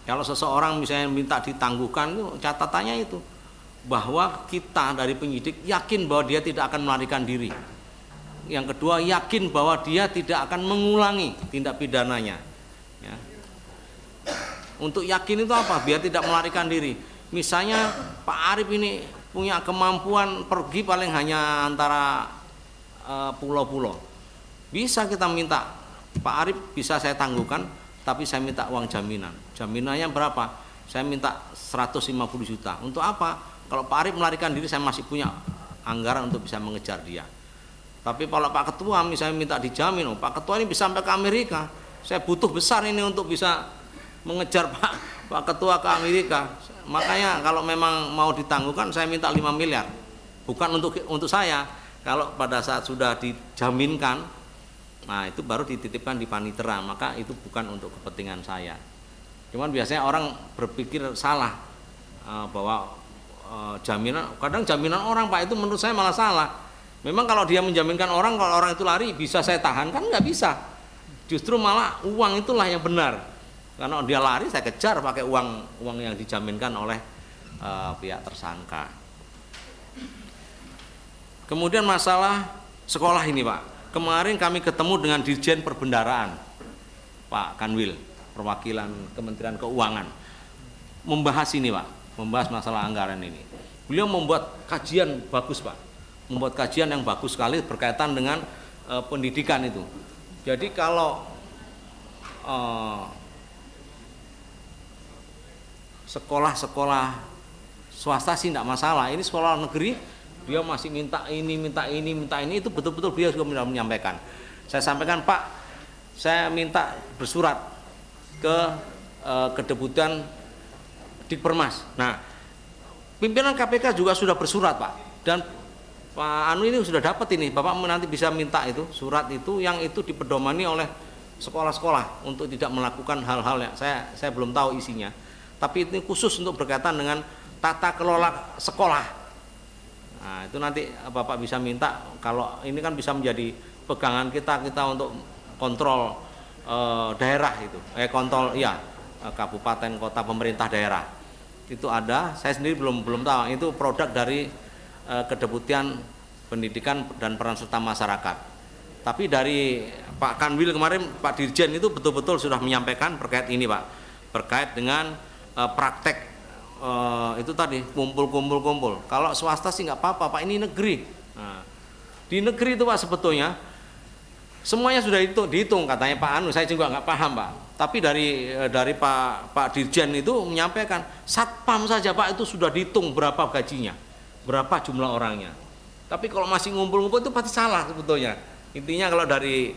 Kalau seseorang misalnya minta ditangguhkan, itu catatannya itu bahwa kita dari penyidik yakin bahwa dia tidak akan melarikan diri. Yang kedua, yakin bahwa dia tidak akan mengulangi tindak pidananya. Ya. Untuk yakin itu apa? Biar tidak melarikan diri. Misalnya Pak Arif ini punya kemampuan pergi paling hanya antara pulau-pulau. Bisa kita minta, Pak Arif bisa saya tangguhkan, tapi saya minta uang jaminan. Jaminannya berapa? Saya minta 150 juta. Untuk apa? Kalau Pak Arif melarikan diri, saya masih punya anggaran untuk bisa mengejar dia. Tapi kalau Pak Ketua misalnya minta dijamin, Pak Ketua ini bisa sampai ke Amerika, saya butuh besar ini untuk bisa mengejar Pak Ketua ke Amerika. Makanya kalau memang mau ditangguhkan, saya minta 5 miliar, bukan untuk saya. Kalau pada saat sudah dijaminkan, nah itu baru dititipkan di panitera, maka itu bukan untuk kepentingan saya. Cuman biasanya orang berpikir salah bahwa jaminan, kadang jaminan orang Pak itu menurut saya malah salah. Memang kalau dia menjaminkan orang, kalau orang itu lari bisa saya tahan, kan nggak bisa. Justru malah uang itulah yang benar. Karena dia lari saya kejar pakai uang yang dijaminkan oleh pihak tersangka. Kemudian masalah sekolah ini Pak. Kemarin kami ketemu dengan Dirjen Perbendaraan Pak Kanwil, perwakilan Kementerian Keuangan, membahas ini Pak, membahas masalah anggaran ini. Beliau membuat kajian bagus Pak. Membuat kajian yang bagus sekali berkaitan dengan pendidikan itu. Jadi kalau sekolah-sekolah swasta sih tidak masalah. Ini sekolah negeri dia masih minta ini itu betul-betul beliau juga menyampaikan. Saya sampaikan Pak, saya minta bersurat ke Kedeputan Dikpermas. Nah, pimpinan KPK juga sudah bersurat, Pak, dan Pak Anu ini sudah dapat ini, Bapak nanti bisa minta itu surat itu yang itu dipedomani oleh sekolah-sekolah untuk tidak melakukan hal-hal yang saya belum tahu isinya, tapi ini khusus untuk berkaitan dengan tata kelola sekolah. Nah, itu nanti Bapak bisa minta, kalau ini kan bisa menjadi pegangan kita untuk kontrol daerah itu, kontrol ya kabupaten, kota, pemerintah daerah. Itu ada, saya sendiri belum tahu, itu produk dari Kedeputian Pendidikan dan Peran Serta Masyarakat. Tapi dari Pak Kanwil kemarin, Pak Dirjen itu betul-betul sudah menyampaikan terkait ini, Pak, terkait dengan praktek itu tadi kumpul. Kalau swasta sih nggak apa-apa, Pak, ini negeri. Nah, di negeri itu, Pak, sebetulnya semuanya sudah dihitung katanya Pak Anu, saya juga nggak paham, Pak. Tapi dari Pak Dirjen itu menyampaikan satpam saja, Pak, itu sudah dihitung berapa gajinya, berapa jumlah orangnya. Tapi kalau masih ngumpul-ngumpul itu pasti salah sebetulnya. Intinya kalau dari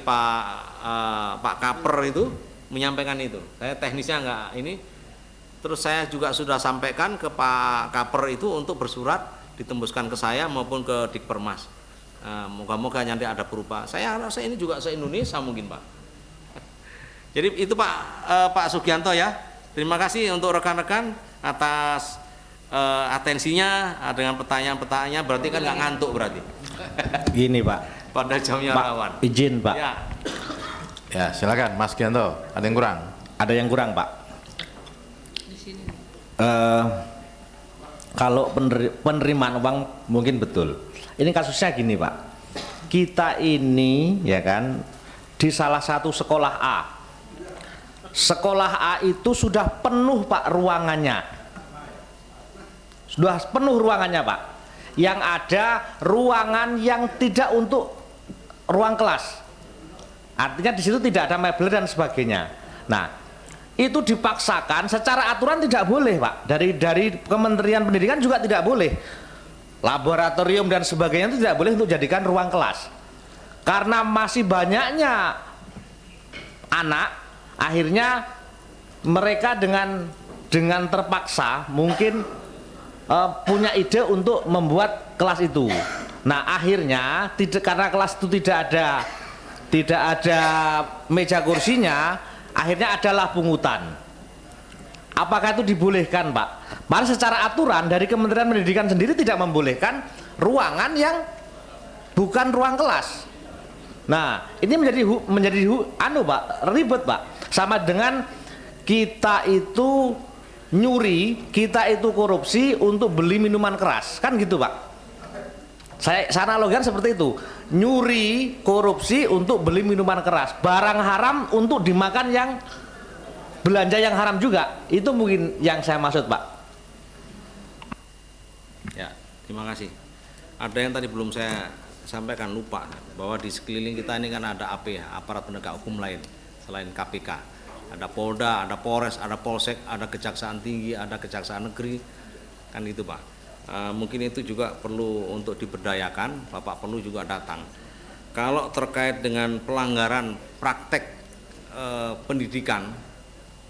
Pak Kaper itu menyampaikan itu, saya teknisnya nggak ini. Terus saya juga sudah sampaikan ke Pak Kaper itu untuk bersurat ditembuskan ke saya maupun ke Dikpermas. Moga-moga nanti ada perubahan. Saya rasa ini juga se-Indonesia mungkin, Pak. Jadi itu Pak Sugianto ya. Terima kasih untuk rekan-rekan atas atensinya dengan pertanyaan-pertanyaannya, berarti kan nggak ngantuk berarti. Gini, Pak. Pada jamnya Pak, rawan. izin, Pak. Ya. Ya, silakan Mas Gianto. Ada yang kurang? Ada yang kurang, Pak. Kalau penerimaan uang mungkin betul. Ini kasusnya gini, Pak. Kita ini ya kan di salah satu sekolah A. Sekolah A itu sudah penuh, Pak, ruangannya. Sudah penuh ruangannya, Pak. Yang ada ruangan yang tidak untuk ruang kelas. Artinya di situ tidak ada mebel dan sebagainya. Nah, itu dipaksakan secara aturan tidak boleh, Pak. Dari Kementerian Pendidikan juga tidak boleh. Laboratorium dan sebagainya itu tidak boleh untuk jadikan ruang kelas. Karena masih banyaknya anak, akhirnya mereka dengan terpaksa mungkin punya ide untuk membuat kelas itu. Nah, akhirnya karena kelas itu tidak ada meja kursinya, akhirnya adalah pungutan. Apakah itu dibolehkan, Pak? Malah secara aturan dari Kementerian Pendidikan sendiri tidak membolehkan ruangan yang bukan ruang kelas. Nah, ini menjadi Pak, ribet, Pak. Sama dengan kita itu nyuri, kita itu korupsi untuk beli minuman keras, kan gitu, Pak. Saya analogikan seperti itu. Nyuri, korupsi untuk beli minuman keras, barang haram untuk dimakan yang belanja yang haram juga. Itu mungkin yang saya maksud, Pak. Ya, terima kasih. Ada yang tadi belum saya sampaikan, lupa, bahwa di sekeliling kita ini kan ada AP, aparat penegak hukum lain selain KPK. Ada Polda, ada Polres, ada Polsek, ada Kejaksaan Tinggi, ada Kejaksaan Negeri, kan itu, Pak. Mungkin itu juga perlu untuk diberdayakan, Bapak perlu juga datang. Kalau terkait dengan pelanggaran praktek pendidikan,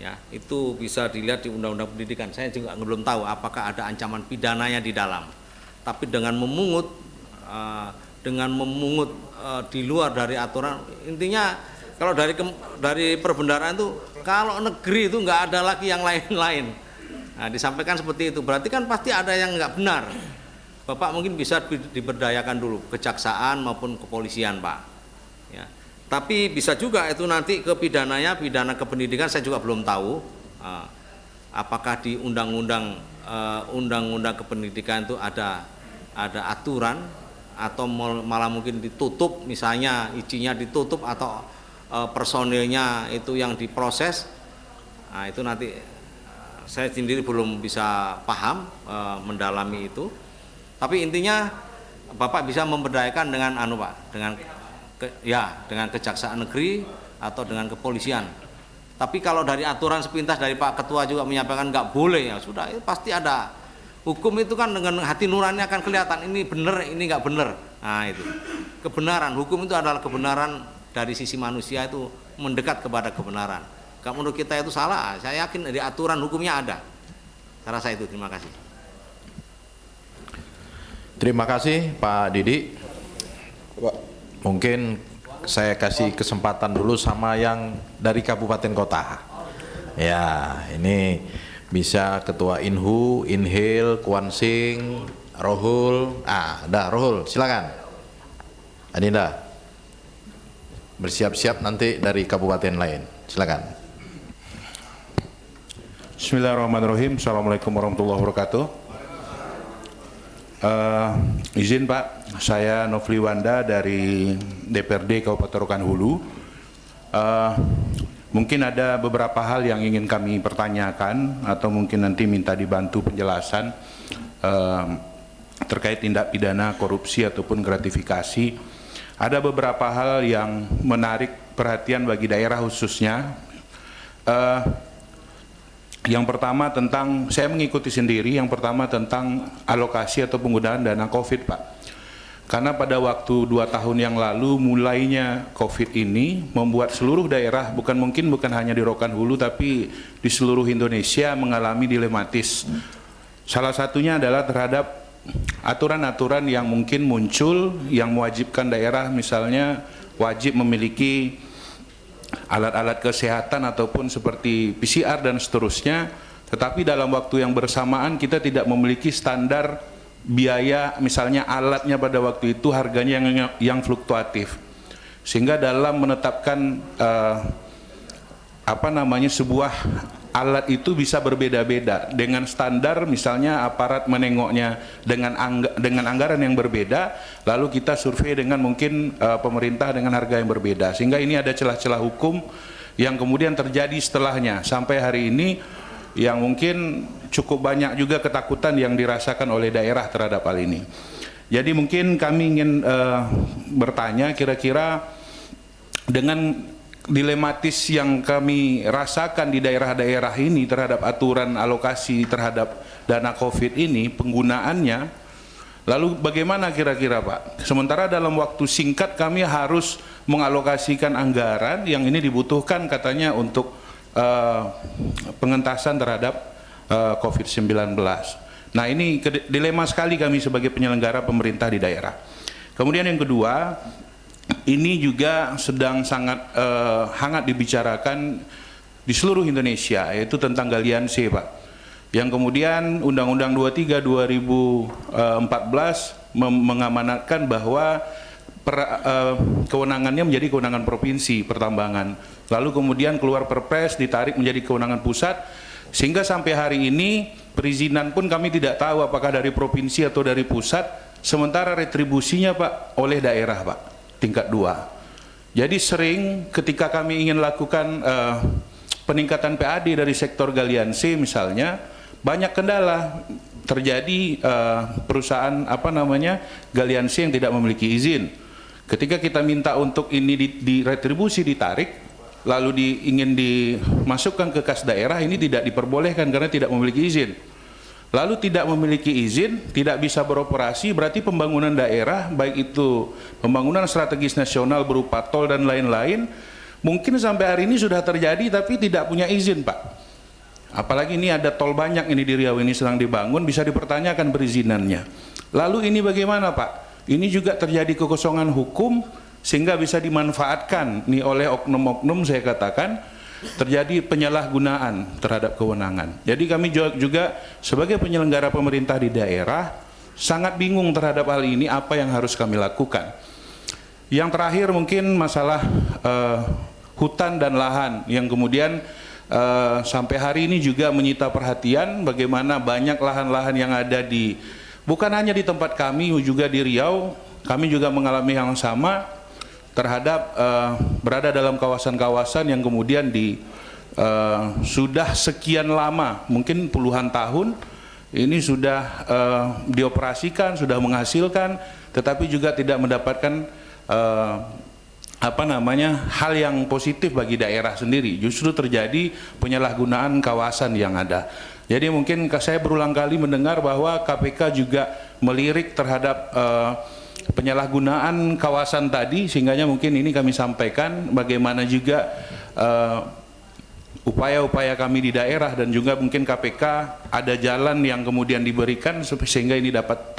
ya itu bisa dilihat di Undang-Undang Pendidikan. Saya juga belum tahu apakah ada ancaman pidananya di dalam. Tapi dengan memungut di luar dari aturan, intinya kalau dari perbendaharaan itu, kalau negeri itu nggak ada lagi yang lain-lain. Nah, disampaikan seperti itu, berarti kan pasti ada yang nggak benar. Bapak mungkin bisa diberdayakan dulu, kejaksaan maupun kepolisian, Pak. Ya. Tapi bisa juga itu nanti ke pidana kependidikan, saya juga belum tahu. Apakah di undang-undang kependidikan itu ada aturan atau malah mungkin ditutup, misalnya izinnya ditutup atau personilnya itu yang diproses. Nah, itu nanti saya sendiri belum bisa paham mendalami itu. Tapi intinya Bapak bisa memberdayakan dengan Pak, dengan Kejaksaan Negeri atau dengan kepolisian. Tapi kalau dari aturan sepintas dari Pak Ketua juga menyampaikan nggak boleh, ya sudah, itu pasti ada. Hukum itu kan dengan hati nurani akan kelihatan ini benar, ini nggak benar. Nah, itu kebenaran, hukum itu adalah kebenaran dari sisi manusia itu mendekat kepada kebenaran. Kalau menurut kita itu salah, saya yakin di aturan hukumnya ada. Saya rasa itu. Terima kasih. Terima kasih Pak Didi. Mungkin saya kasih kesempatan dulu sama yang dari kabupaten kota. Ya, ini bisa Ketua Inhu, Inhil, Kuansing, Rohul. Dah Rohul, silakan. Adinda, bersiap-siap nanti dari kabupaten lain. Silakan. Bismillahirrahmanirrahim. Assalamualaikum warahmatullahi wabarakatuh. Izin Pak, saya Nofli Wanda dari DPRD Kabupaten Rokan Hulu. Mungkin ada beberapa hal yang ingin kami pertanyakan atau mungkin nanti minta dibantu penjelasan terkait tindak pidana korupsi ataupun gratifikasi. Ada beberapa hal yang menarik perhatian bagi daerah khususnya. Yang pertama tentang, saya mengikuti sendiri, yang pertama tentang alokasi atau penggunaan dana COVID Pak. Karena pada waktu 2 tahun yang lalu mulainya COVID ini membuat seluruh daerah, bukan hanya di Rokan Hulu tapi di seluruh Indonesia mengalami dilematis. Salah satunya adalah terhadap aturan-aturan yang mungkin muncul yang mewajibkan daerah misalnya wajib memiliki alat-alat kesehatan ataupun seperti PCR dan seterusnya, tetapi dalam waktu yang bersamaan kita tidak memiliki standar biaya, misalnya alatnya pada waktu itu harganya yang fluktuatif, sehingga dalam menetapkan sebuah alat itu bisa berbeda-beda dengan standar, misalnya aparat menengoknya dengan anggaran yang berbeda, lalu kita survei dengan mungkin pemerintah dengan harga yang berbeda, sehingga ini ada celah-celah hukum yang kemudian terjadi setelahnya sampai hari ini, yang mungkin cukup banyak juga ketakutan yang dirasakan oleh daerah terhadap hal ini. Jadi mungkin kami ingin bertanya, kira-kira dengan dilematis yang kami rasakan di daerah-daerah ini terhadap aturan alokasi terhadap dana COVID ini, penggunaannya, lalu bagaimana kira-kira Pak? Sementara dalam waktu singkat kami harus mengalokasikan anggaran yang ini dibutuhkan katanya untuk pengentasan terhadap COVID-19. Nah, ini dilema sekali kami sebagai penyelenggara pemerintah di daerah. Kemudian yang kedua, ini juga sedang sangat hangat dibicarakan di seluruh Indonesia, yaitu tentang galian C Pak, yang kemudian Undang-Undang 23 2014 mengamanatkan bahwa kewenangannya menjadi kewenangan provinsi pertambangan, lalu kemudian keluar Perpres ditarik menjadi kewenangan pusat, sehingga sampai hari ini perizinan pun kami tidak tahu apakah dari provinsi atau dari pusat, sementara retribusinya Pak oleh daerah Pak tingkat 2. Jadi sering ketika kami ingin lakukan peningkatan PAD dari sektor galian C misalnya, banyak kendala terjadi, perusahaan galian C yang tidak memiliki izin. Ketika kita minta untuk ini diretribusi ditarik, lalu ingin dimasukkan ke kas daerah, ini tidak diperbolehkan karena tidak memiliki izin. Lalu tidak memiliki izin, tidak bisa beroperasi, berarti pembangunan daerah, baik itu pembangunan strategis nasional berupa tol dan lain-lain, mungkin sampai hari ini sudah terjadi tapi tidak punya izin Pak. Apalagi ini ada tol banyak ini di Riau ini sedang dibangun, bisa dipertanyakan perizinannya. Lalu ini bagaimana Pak? Ini juga terjadi kekosongan hukum sehingga bisa dimanfaatkan nih oleh oknum-oknum, saya katakan terjadi penyalahgunaan terhadap kewenangan. Jadi kami juga sebagai penyelenggara pemerintah di daerah sangat bingung terhadap hal ini, apa yang harus kami lakukan. Yang terakhir mungkin masalah hutan dan lahan yang kemudian sampai hari ini juga menyita perhatian, bagaimana banyak lahan-lahan yang ada di, bukan hanya di tempat kami, juga di Riau, kami juga mengalami yang sama terhadap berada dalam kawasan-kawasan yang kemudian sudah sekian lama, mungkin puluhan tahun, ini sudah dioperasikan, sudah menghasilkan, tetapi juga tidak mendapatkan hal yang positif bagi daerah sendiri. Justru terjadi penyalahgunaan kawasan yang ada. Jadi mungkin saya berulang kali mendengar bahwa KPK juga melirik terhadap penyalahgunaan kawasan tadi, sehingganya mungkin ini kami sampaikan bagaimana juga upaya-upaya kami di daerah dan juga mungkin KPK ada jalan yang kemudian diberikan sehingga ini dapat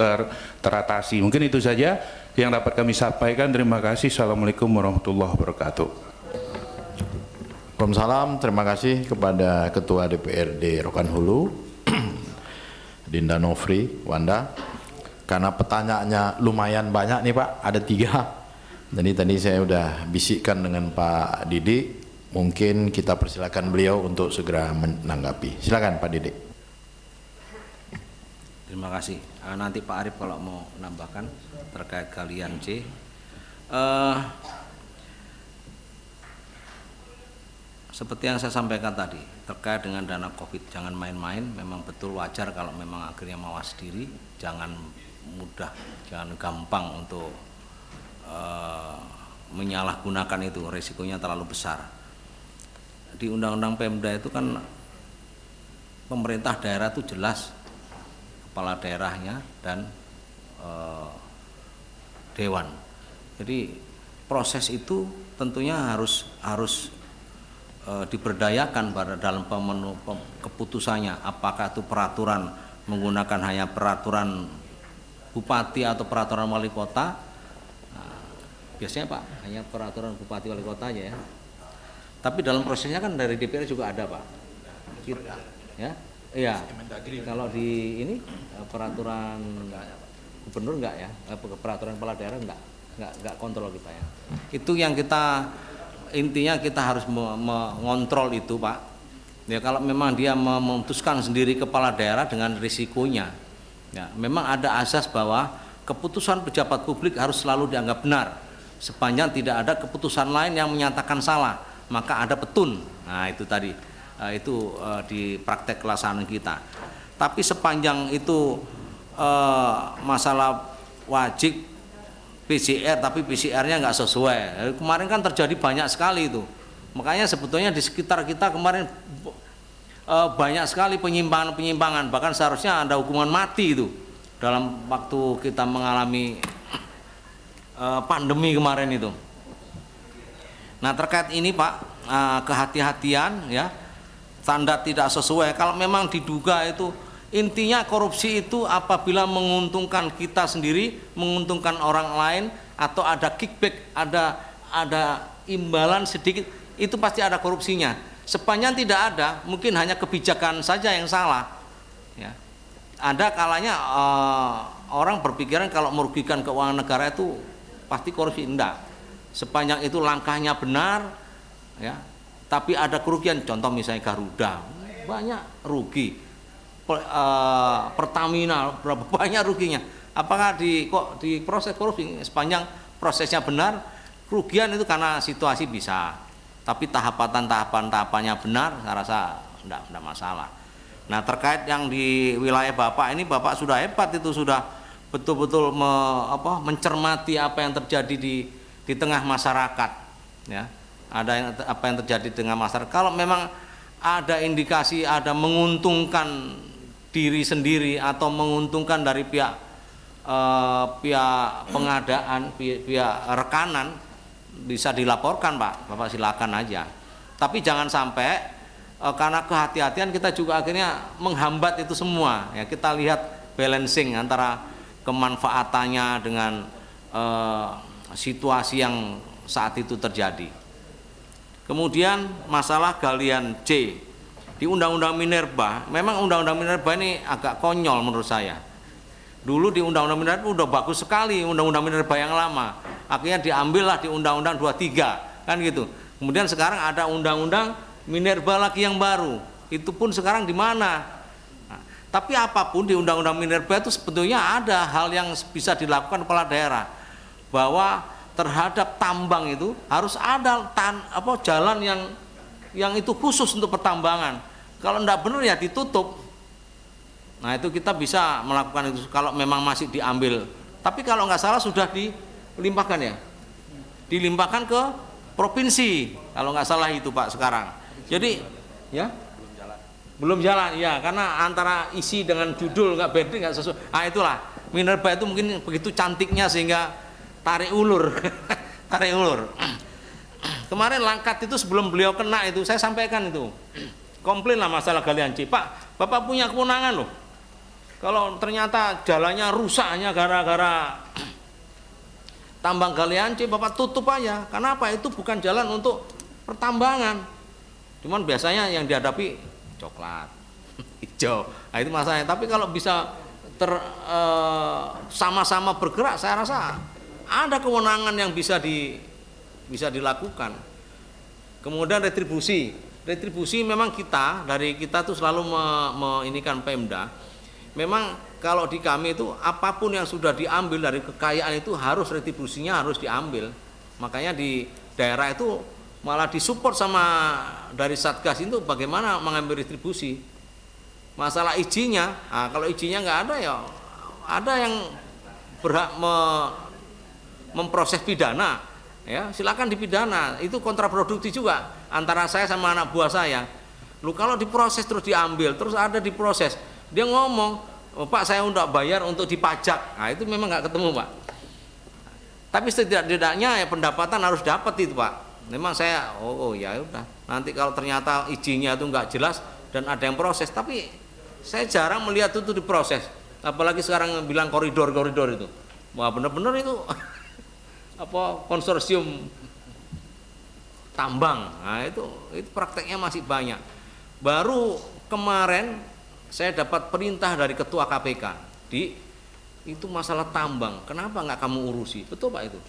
teratasi. Mungkin itu saja yang dapat kami sampaikan. Terima kasih. Assalamualaikum warahmatullahi wabarakatuh. Waalaikumsalam. Terima kasih kepada Ketua DPRD Rokan Hulu, Dinda Nofri Wanda. Karena pertanyaannya lumayan banyak nih Pak, ada 3. Jadi tadi saya udah bisikkan dengan Pak Didik. Mungkin kita persilakan beliau untuk segera menanggapi. Silakan Pak Didik. Terima kasih. Nanti Pak Arif kalau mau menambahkan terkait galian C. Seperti yang saya sampaikan tadi terkait dengan dana COVID, jangan main-main. Memang betul wajar kalau memang akhirnya mawas diri, jangan mudah, jangan gampang untuk menyalahgunakan itu, resikonya terlalu besar. Di Undang-Undang Pemda itu kan pemerintah daerah itu jelas kepala daerahnya dan dewan. Jadi proses itu tentunya harus diberdayakan pada dalam keputusannya, apakah itu peraturan menggunakan hanya peraturan bupati atau peraturan wali kota. Nah, biasanya Pak hanya peraturan bupati wali kota aja ya. Tapi dalam prosesnya kan dari DPR juga ada Pak. Ya, iya. Kalau di ini peraturan gubernur enggak ya? Peraturan kepala daerah enggak kontrol kita ya. Itu yang kita intinya kita harus mengontrol itu Pak. Ya kalau memang dia memutuskan sendiri kepala daerah dengan risikonya. Ya, memang ada asas bahwa keputusan pejabat publik harus selalu dianggap benar. Sepanjang tidak ada keputusan lain yang menyatakan salah, maka ada petun. Nah itu tadi di praktek pelaksanaan kita. Tapi sepanjang itu masalah wajib PCR tapi PCR-nya nggak sesuai. Kemarin kan terjadi banyak sekali itu. Makanya sebetulnya di sekitar kita kemarin banyak sekali penyimpangan-penyimpangan. Bahkan seharusnya ada hukuman mati itu dalam waktu kita mengalami pandemi kemarin itu. Nah terkait ini Pak, kehati-hatian ya, standar tidak sesuai. Kalau memang diduga itu, intinya korupsi itu apabila menguntungkan kita sendiri, menguntungkan orang lain, atau ada kickback, ada imbalan sedikit, itu pasti ada korupsinya. Sepanjang tidak ada, mungkin hanya kebijakan saja yang salah. Ya. Ada kalanya orang berpikiran kalau merugikan keuangan negara itu pasti korupsi. Enggak. Sepanjang itu langkahnya benar, ya. Tapi ada kerugian, contoh misalnya Garuda, banyak rugi. Pertamina berapa banyak ruginya. Apakah di proses korupsi? Sepanjang prosesnya benar, kerugian itu karena situasi bisa. Tapi tahapannya benar, saya rasa enggak masalah. Nah terkait yang di wilayah Bapak ini, Bapak sudah hebat itu, sudah betul-betul mencermati apa yang terjadi di tengah masyarakat, ya. Apa yang terjadi dengan masyarakat. Kalau memang ada indikasi ada menguntungkan diri sendiri atau menguntungkan dari pihak pengadaan, pihak rekanan, bisa dilaporkan Pak, Bapak silakan aja. Tapi jangan sampai karena kehati-hatian kita juga akhirnya menghambat itu semua. Ya kita lihat balancing antara kemanfaatannya dengan situasi yang saat itu terjadi. Kemudian masalah galian C di Undang-Undang Minerba, memang Undang-Undang Minerba ini agak konyol menurut saya. Dulu di Undang-Undang Minerba udah bagus sekali, Undang-Undang Minerba yang lama, akhirnya diambillah di Undang-Undang 23 kan gitu. Kemudian sekarang ada Undang-Undang Minerba lagi yang baru, itu pun sekarang di mana? Nah, tapi apapun di Undang-Undang Minerba itu sebetulnya ada hal yang bisa dilakukan kepala daerah, bahwa terhadap tambang itu harus ada jalan yang itu khusus untuk pertambangan. Kalau tidak benar ya ditutup. Nah itu kita bisa melakukan itu kalau memang masih diambil. Tapi kalau nggak salah sudah dilimpahkan ya, dilimpahkan ke provinsi kalau nggak salah itu Pak sekarang. Jadi ya belum jalan ya, karena antara isi dengan judul nggak beda, nggak sesuai. Nah itulah. Minerba itu mungkin begitu cantiknya sehingga tarik ulur. Tarik ulur. Kemarin Langkat itu sebelum beliau kena itu saya sampaikan itu. Komplain lah masalah galian C. Pak, Bapak punya kewenangan loh. Kalau ternyata jalannya rusaknya gara-gara tambang galian C, Bapak tutup aja. Karena apa? Itu bukan jalan untuk pertambangan. Cuman biasanya yang dihadapi coklat, hijau. Nah itu masalahnya. Tapi kalau bisa sama-sama bergerak, saya rasa ada kewenangan yang bisa dilakukan. Kemudian retribusi memang kita tuh selalu menginikan Pemda. Memang kalau di kami itu apapun yang sudah diambil dari kekayaan itu harus retribusinya harus diambil. Makanya di daerah itu malah disupport sama dari Satgas itu bagaimana mengambil retribusi. Masalah izinnya, nah, kalau izinnya nggak ada ya ada yang berhak memproses pidana, ya silakan dipidana. Itu kontraproduktif juga antara saya sama anak buah saya. Lu kalau diproses terus diambil, terus ada diproses, dia ngomong, oh, Pak saya udah bayar untuk dipajak. Nah itu memang nggak ketemu Pak. Tapi setidak-tidaknya ya pendapatan harus dapat itu Pak. Memang saya, oh ya udah. Nanti kalau ternyata izinnya itu nggak jelas dan ada yang proses, tapi saya jarang melihat itu diproses. Apalagi sekarang bilang koridor itu. Wah benar-benar itu apa konsorsium tambang. Nah itu prakteknya masih banyak. Baru kemarin saya dapat perintah dari ketua KPK itu masalah tambang. Kenapa nggak kamu urusi? Betul Pak itu.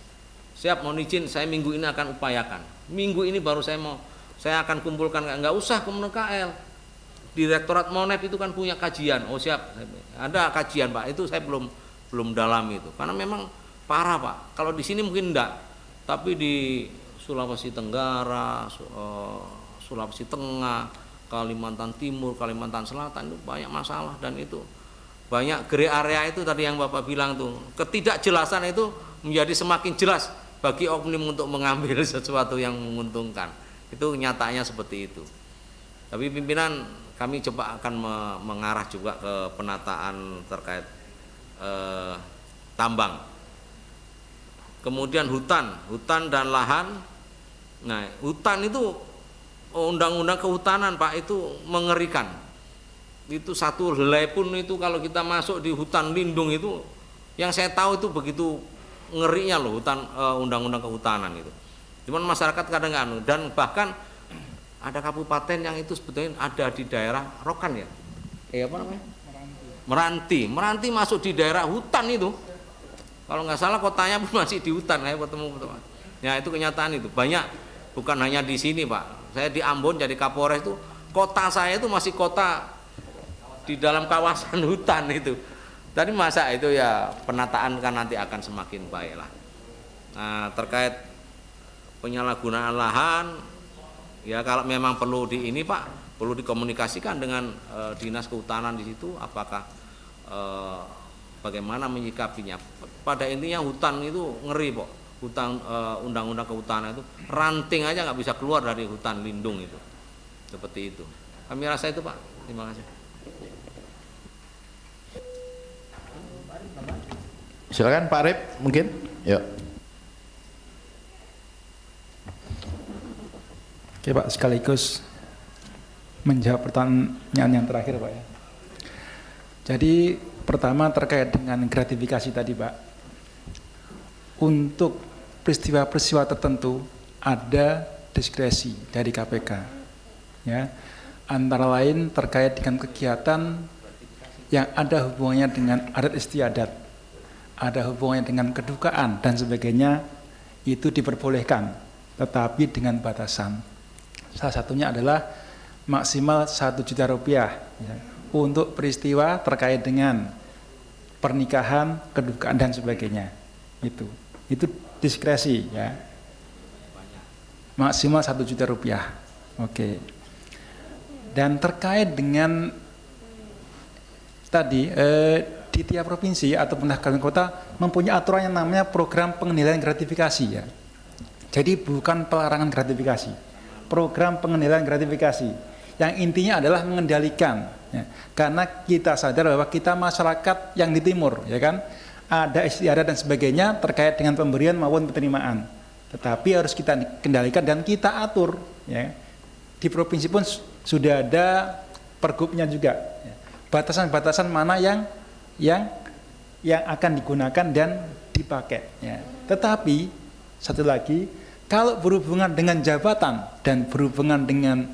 Siap, mohon izin, saya minggu ini akan upayakan. Minggu ini baru saya akan kumpulkan, nggak usah Kementerian KL. Direktorat Monep itu kan punya kajian. Oh siap, ada kajian Pak. Itu saya belum dalam itu. Karena memang parah Pak. Kalau di sini mungkin enggak, tapi di Sulawesi Tenggara, Sulawesi Tengah, Kalimantan Timur, Kalimantan Selatan itu banyak masalah dan itu banyak grey area itu tadi yang Bapak bilang tuh. Ketidakjelasan itu menjadi semakin jelas bagi oknum untuk mengambil sesuatu yang menguntungkan. Itu nyatanya seperti itu. Tapi pimpinan kami coba akan mengarah juga ke penataan terkait tambang. Kemudian hutan dan lahan. Nah, hutan itu undang-undang kehutanan Pak itu mengerikan. Itu satu helai pun itu kalau kita masuk di hutan lindung itu, yang saya tahu itu begitu ngerinya loh hutan undang-undang kehutanan itu. Cuman masyarakat kadang nggak, dan bahkan ada kabupaten yang itu sebetulnya ada di daerah Rokan ya. Apa namanya? Meranti masuk di daerah hutan itu. Kalau nggak salah kotanya pun masih di hutan, saya bertemu. Ya itu kenyataan itu. Banyak, bukan hanya di sini Pak. Saya di Ambon jadi Kapolres itu, kota saya itu masih kota di dalam kawasan hutan itu. Tadi masa itu ya penataan kan nanti akan semakin baik lah. Nah terkait penyalahgunaan lahan, ya kalau memang perlu perlu dikomunikasikan dengan dinas kehutanan di situ, apakah bagaimana menyikapinya. Pada intinya hutan itu ngeri kok, hutan undang-undang kehutanan itu ranting aja nggak bisa keluar dari hutan lindung itu, seperti itu. Kami rasa itu Pak. Terima kasih. Silakan Pak Arif mungkin. Yuk. Oke Pak, sekaligus menjawab pertanyaan yang terakhir Pak ya. Jadi pertama terkait dengan gratifikasi tadi Pak. Untuk peristiwa-peristiwa tertentu ada diskresi dari KPK. Ya. Antara lain terkait dengan kegiatan yang ada hubungannya dengan adat istiadat, ada hubungannya dengan kedukaan dan sebagainya, itu diperbolehkan, tetapi dengan batasan. Salah satunya adalah maksimal 1 juta rupiah ya, untuk peristiwa terkait dengan pernikahan, kedukaan dan sebagainya. Itu diskresi ya. Maksimal 1 juta rupiah. Oke. Dan terkait dengan tadi di tiap provinsi ataupun kabupaten kota mempunyai aturan yang namanya program pengendalian gratifikasi ya. Jadi bukan pelarangan gratifikasi, program pengendalian gratifikasi yang intinya adalah mengendalikan Ya. Karena kita sadar bahwa kita masyarakat yang di timur, ya kan, ada istiadat dan sebagainya terkait dengan pemberian maupun penerimaan. Tetapi harus kita kendalikan dan kita atur. Ya. Di provinsi pun sudah ada pergubnya juga. Ya. Batasan-batasan mana yang akan digunakan dan dipakai. Ya. Tetapi satu lagi, kalau berhubungan dengan jabatan dan berhubungan dengan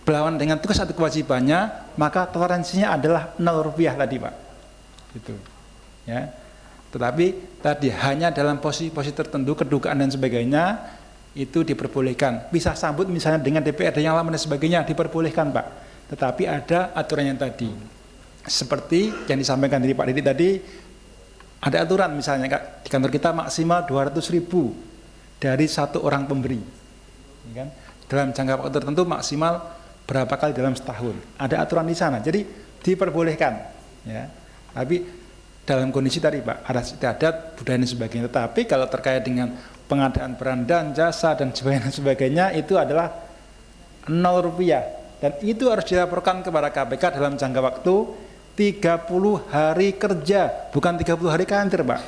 berlawan dengan tugas atau kewajibannya, maka toleransinya adalah 0 rupiah tadi, Pak. Gitu. Ya. Tetapi tadi hanya dalam posisi-posisi tertentu, kedugaan dan sebagainya itu diperbolehkan. Bisa sambut misalnya dengan DPRD yang lama dan sebagainya diperbolehkan, Pak. Tetapi ada aturannya tadi. Seperti yang disampaikan dari Pak Didi tadi, ada aturan misalnya Kak, di kantor kita maksimal 200.000 dari satu orang pemberi, ya kan? Dalam jangka waktu tertentu maksimal berapa kali dalam setahun. Ada aturan di sana, jadi diperbolehkan. Ya. Tapi dalam kondisi tadi Pak, ada istiadat, budaya dan sebagainya. Tetapi kalau terkait dengan pengadaan barang dan jasa dan sebagainya itu adalah 0 rupiah. Dan itu harus dilaporkan kepada KPK dalam jangka waktu 30 hari kerja, bukan 30 hari kantor Pak.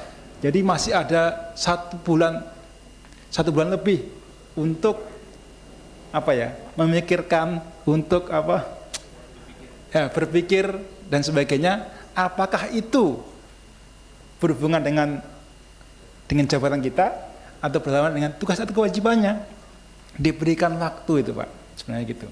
Jadi masih ada 1 bulan lebih untuk apa ya, memikirkan, untuk apa ya, berpikir dan sebagainya, apakah itu berhubungan dengan jabatan kita atau berlawanan dengan tugas atau kewajibannya. Diberikan waktu itu Pak, sebenarnya gitu.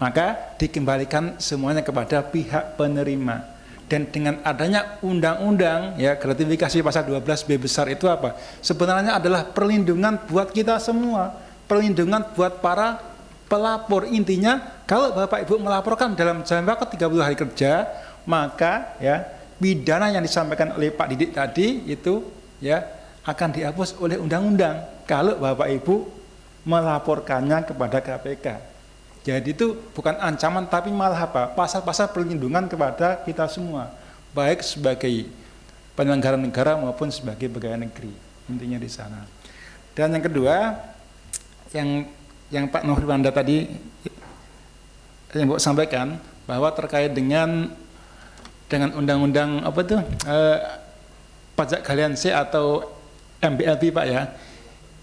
Maka dikembalikan semuanya kepada pihak penerima. Dan dengan adanya undang-undang ya, gratifikasi pasal 12B besar itu apa? Sebenarnya adalah perlindungan buat kita semua, perlindungan buat para pelapor. Intinya kalau Bapak Ibu melaporkan dalam jangka waktu 30 hari kerja, maka ya pidana yang disampaikan oleh Pak Didik tadi itu ya akan dihapus oleh undang-undang kalau Bapak Ibu melaporkannya kepada KPK. Jadi itu bukan ancaman tapi malah apa? Pasal-pasal perlindungan kepada kita semua, baik sebagai penyelenggara negara maupun sebagai pegawai negeri. Intinya di sana. Dan yang kedua, yang Pak Nurwanda tadi yang Bapak sampaikan bahwa terkait dengan undang-undang apa itu pajak galian C atau MBLP Pak ya.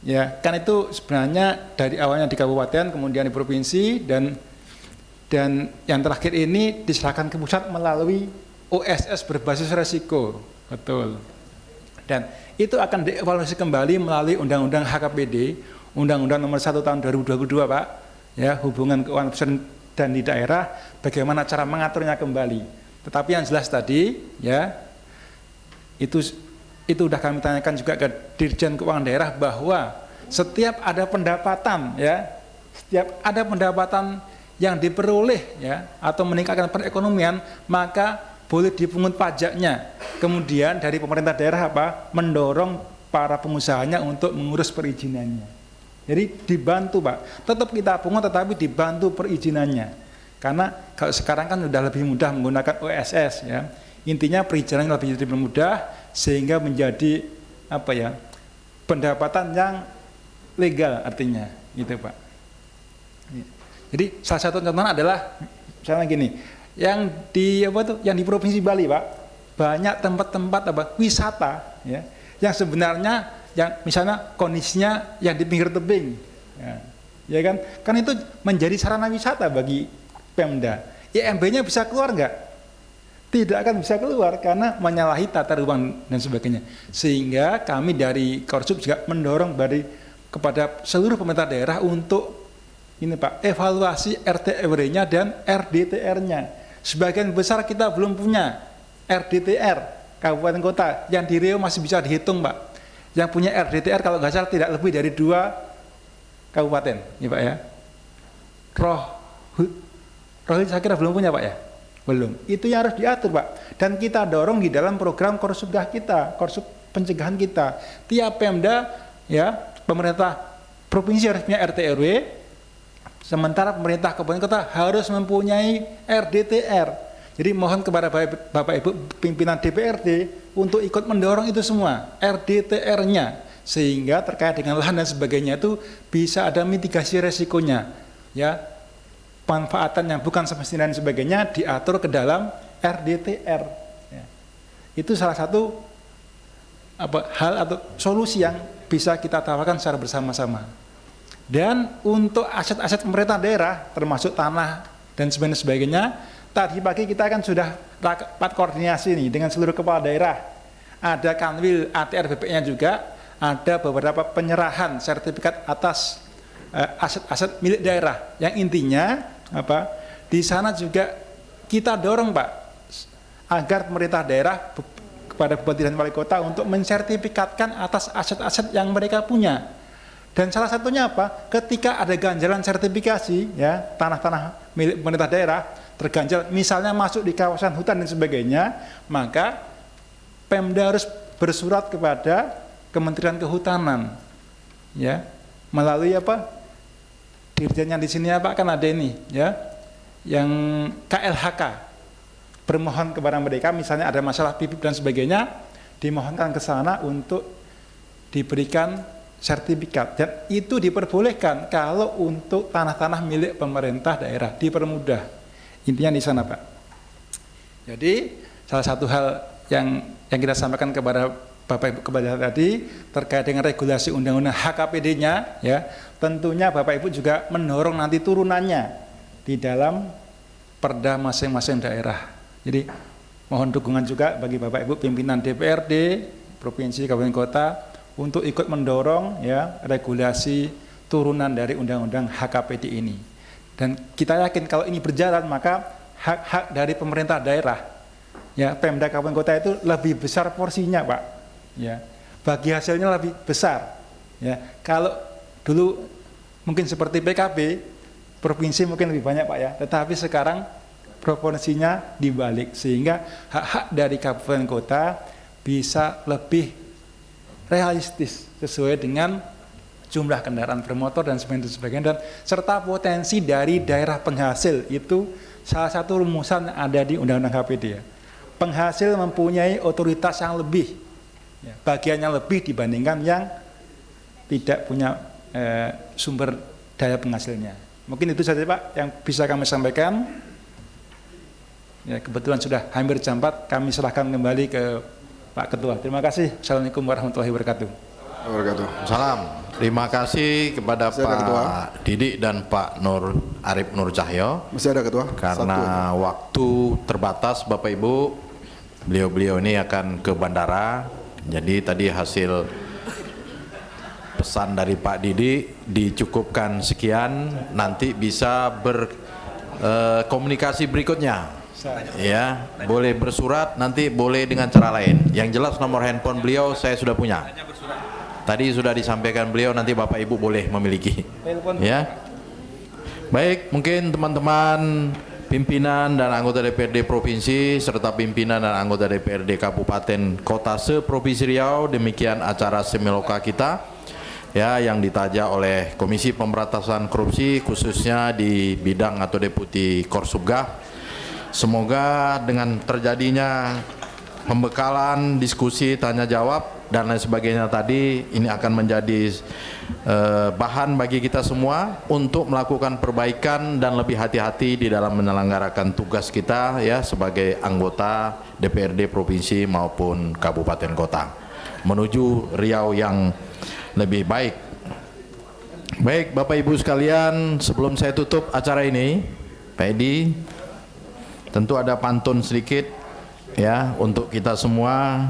Ya, kan itu sebenarnya dari awalnya di kabupaten, kemudian di provinsi, dan yang terakhir ini diserahkan ke pusat melalui OSS berbasis resiko, betul. Dan itu akan dievaluasi kembali melalui Undang-Undang HKPD, Undang-Undang Nomor 1 Tahun 2022, Pak. Ya, hubungan keuangan pusat dan di daerah, bagaimana cara mengaturnya kembali. Tetapi yang jelas tadi, ya, itu sudah kami tanyakan juga ke Dirjen Keuangan Daerah bahwa setiap ada pendapatan yang diperoleh ya atau meningkatkan perekonomian, maka boleh dipungut pajaknya. Kemudian dari pemerintah daerah mendorong para pengusahanya untuk mengurus perizinannya. Jadi dibantu Pak, tetap kita pungut tetapi dibantu perizinannya. Karena kalau sekarang kan sudah lebih mudah menggunakan OSS ya. Intinya perizinannya lebih mudah sehingga menjadi pendapatan yang legal artinya gitu Pak. Jadi salah satu contohnya adalah misalnya gini, yang di Provinsi Bali Pak, banyak tempat-tempat wisata ya yang sebenarnya yang misalnya kondisinya yang di pinggir tebing ya kan itu menjadi sarana wisata bagi Pemda. IMB-nya bisa keluar nggak? Tidak akan bisa keluar karena menyalahi tata ruang dan sebagainya. Sehingga kami dari Korsup juga mendorong kepada seluruh pemerintah daerah untuk ini Pak, evaluasi RT/RW-nya dan RDTR-nya. Sebagian besar kita belum punya RDTR kabupaten kota, yang di Riau masih bisa dihitung Pak. Yang punya RDTR kalau nggak salah tidak lebih dari 2 kabupaten, ya Pak ya. Rohil saya kira belum punya Pak ya. Belum, itu yang harus diatur Pak, dan kita dorong di dalam program Korsubgah kita, Korsup pencegahan kita. Tiap Pemda ya, pemerintah provinsi harus punya RT/RW, sementara pemerintah kabupaten kota harus mempunyai RDTR. Jadi mohon kepada Bapak Ibu pimpinan DPRD untuk ikut mendorong itu semua RDTR-nya, sehingga terkait dengan lahan dan sebagainya itu bisa ada mitigasi resikonya ya. pemanfaatan yang bukan semestinya dan sebagainya diatur ke dalam RDTR. Ya. Itu salah satu hal atau solusi yang bisa kita tawarkan secara bersama-sama. Dan untuk aset-aset pemerintah daerah, termasuk tanah dan sebagainya, tadi pagi kita kan sudah rapat koordinasi nih dengan seluruh kepala daerah. Ada Kanwil ATR BPN-nya juga, ada beberapa penyerahan sertifikat atas aset-aset milik daerah. Yang intinya di sana juga kita dorong Pak, agar pemerintah daerah kepada bupati dan wali kota untuk mensertifikatkan atas aset-aset yang mereka punya. Dan salah satunya ketika ada ganjalan sertifikasi, ya, tanah-tanah milik pemerintah daerah terganjal, misalnya masuk di kawasan hutan dan sebagainya, maka Pemda harus bersurat kepada Kementerian Kehutanan, ya, melalui dirjen yang di sini kan ada ini, ya, yang KLHK, bermohon kepada mereka, misalnya ada masalah pipip dan sebagainya, dimohonkan ke sana untuk diberikan sertifikat. Dan itu diperbolehkan kalau untuk tanah-tanah milik pemerintah daerah, dipermudah. Intinya di sana Pak. Jadi salah satu hal yang kita sampaikan kepada Bapak Ibu kepada tadi terkait dengan regulasi undang-undang HKPD-nya, ya, tentunya Bapak Ibu juga mendorong nanti turunannya di dalam perda masing-masing daerah. Jadi mohon dukungan juga bagi Bapak Ibu pimpinan DPRD provinsi kabupaten kota untuk ikut mendorong, ya, regulasi turunan dari undang-undang HKPD ini. Dan kita yakin kalau ini berjalan, maka hak-hak dari pemerintah daerah, ya, Pemda kabupaten kota itu lebih besar porsinya Pak. Ya, bagi hasilnya lebih besar. Ya, kalau dulu mungkin seperti PKB, provinsi mungkin lebih banyak Pak, ya, tetapi sekarang proporsinya dibalik, sehingga hak-hak dari kabupaten kota bisa lebih realistis sesuai dengan jumlah kendaraan bermotor dan sebagainya, dan serta potensi dari daerah penghasil. Itu salah satu rumusan yang ada di Undang-Undang HPD, ya. Penghasil mempunyai otoritas yang lebih, ya, bagiannya lebih dibandingkan yang tidak punya sumber daya penghasilnya. Mungkin itu saja Pak yang bisa kami sampaikan. Ya, kebetulan sudah hampir jam 4, kami serahkan kembali ke Pak Ketua. Terima kasih. Assalamualaikum warahmatullahi wabarakatuh. Salam. Terima kasih kepada Pak Didik dan Pak Nur Arif Nur Cahyo. Masih ada Ketua? Karena waktu terbatas Bapak Ibu, beliau-beliau ini akan ke bandara. Jadi tadi hasil pesan dari Pak Didik dicukupkan sekian, nanti bisa berkomunikasi berikutnya. Ya, boleh bersurat, nanti boleh dengan cara lain. Yang jelas nomor handphone beliau saya sudah punya. Tadi sudah disampaikan beliau, nanti Bapak Ibu boleh memiliki. Ya. Baik, mungkin teman-teman pimpinan dan anggota DPRD Provinsi serta pimpinan dan anggota DPRD Kabupaten Kota se-Provinsi Riau, demikian acara Semiloka kita, ya, yang ditaja oleh Komisi Pemberantasan Korupsi khususnya di bidang atau Deputi Korsubgah. Semoga dengan terjadinya pembekalan, diskusi, tanya jawab dan lain sebagainya tadi, ini akan menjadi bahan bagi kita semua untuk melakukan perbaikan dan lebih hati-hati di dalam menyelenggarakan tugas kita, ya, sebagai anggota DPRD Provinsi maupun Kabupaten Kota menuju Riau yang lebih baik. Baik Bapak Ibu sekalian, sebelum saya tutup acara ini, Pak Edi, tentu ada pantun sedikit, ya, untuk kita semua.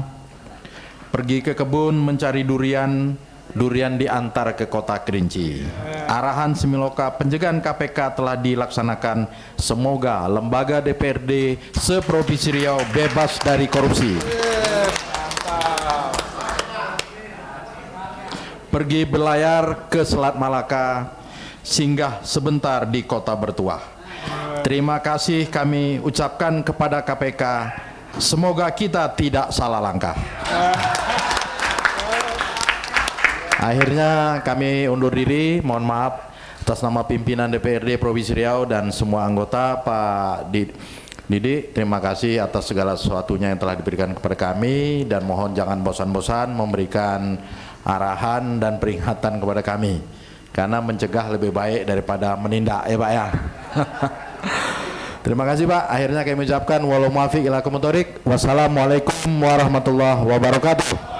Pergi ke kebun mencari durian, durian diantar ke kota Kerinci. Arahan Semiloka pencegahan KPK telah dilaksanakan. Semoga lembaga DPRD se-Provinsi Riau bebas dari korupsi. Pergi berlayar ke Selat Malaka, singgah sebentar di kota bertuah. Terima kasih kami ucapkan kepada KPK. Semoga kita tidak salah langkah. Akhirnya kami undur diri, mohon maaf atas nama pimpinan DPRD Provinsi Riau dan semua anggota. Pak Didik, terima kasih atas segala sesuatunya yang telah diberikan kepada kami, dan mohon jangan bosan-bosan memberikan arahan dan peringatan kepada kami, karena mencegah lebih baik daripada menindak, ya Pak, ya. Terima kasih Pak. Akhirnya kami ucapkan walau muafiq ila kumotorik. Wassalamualaikum warahmatullahi wabarakatuh.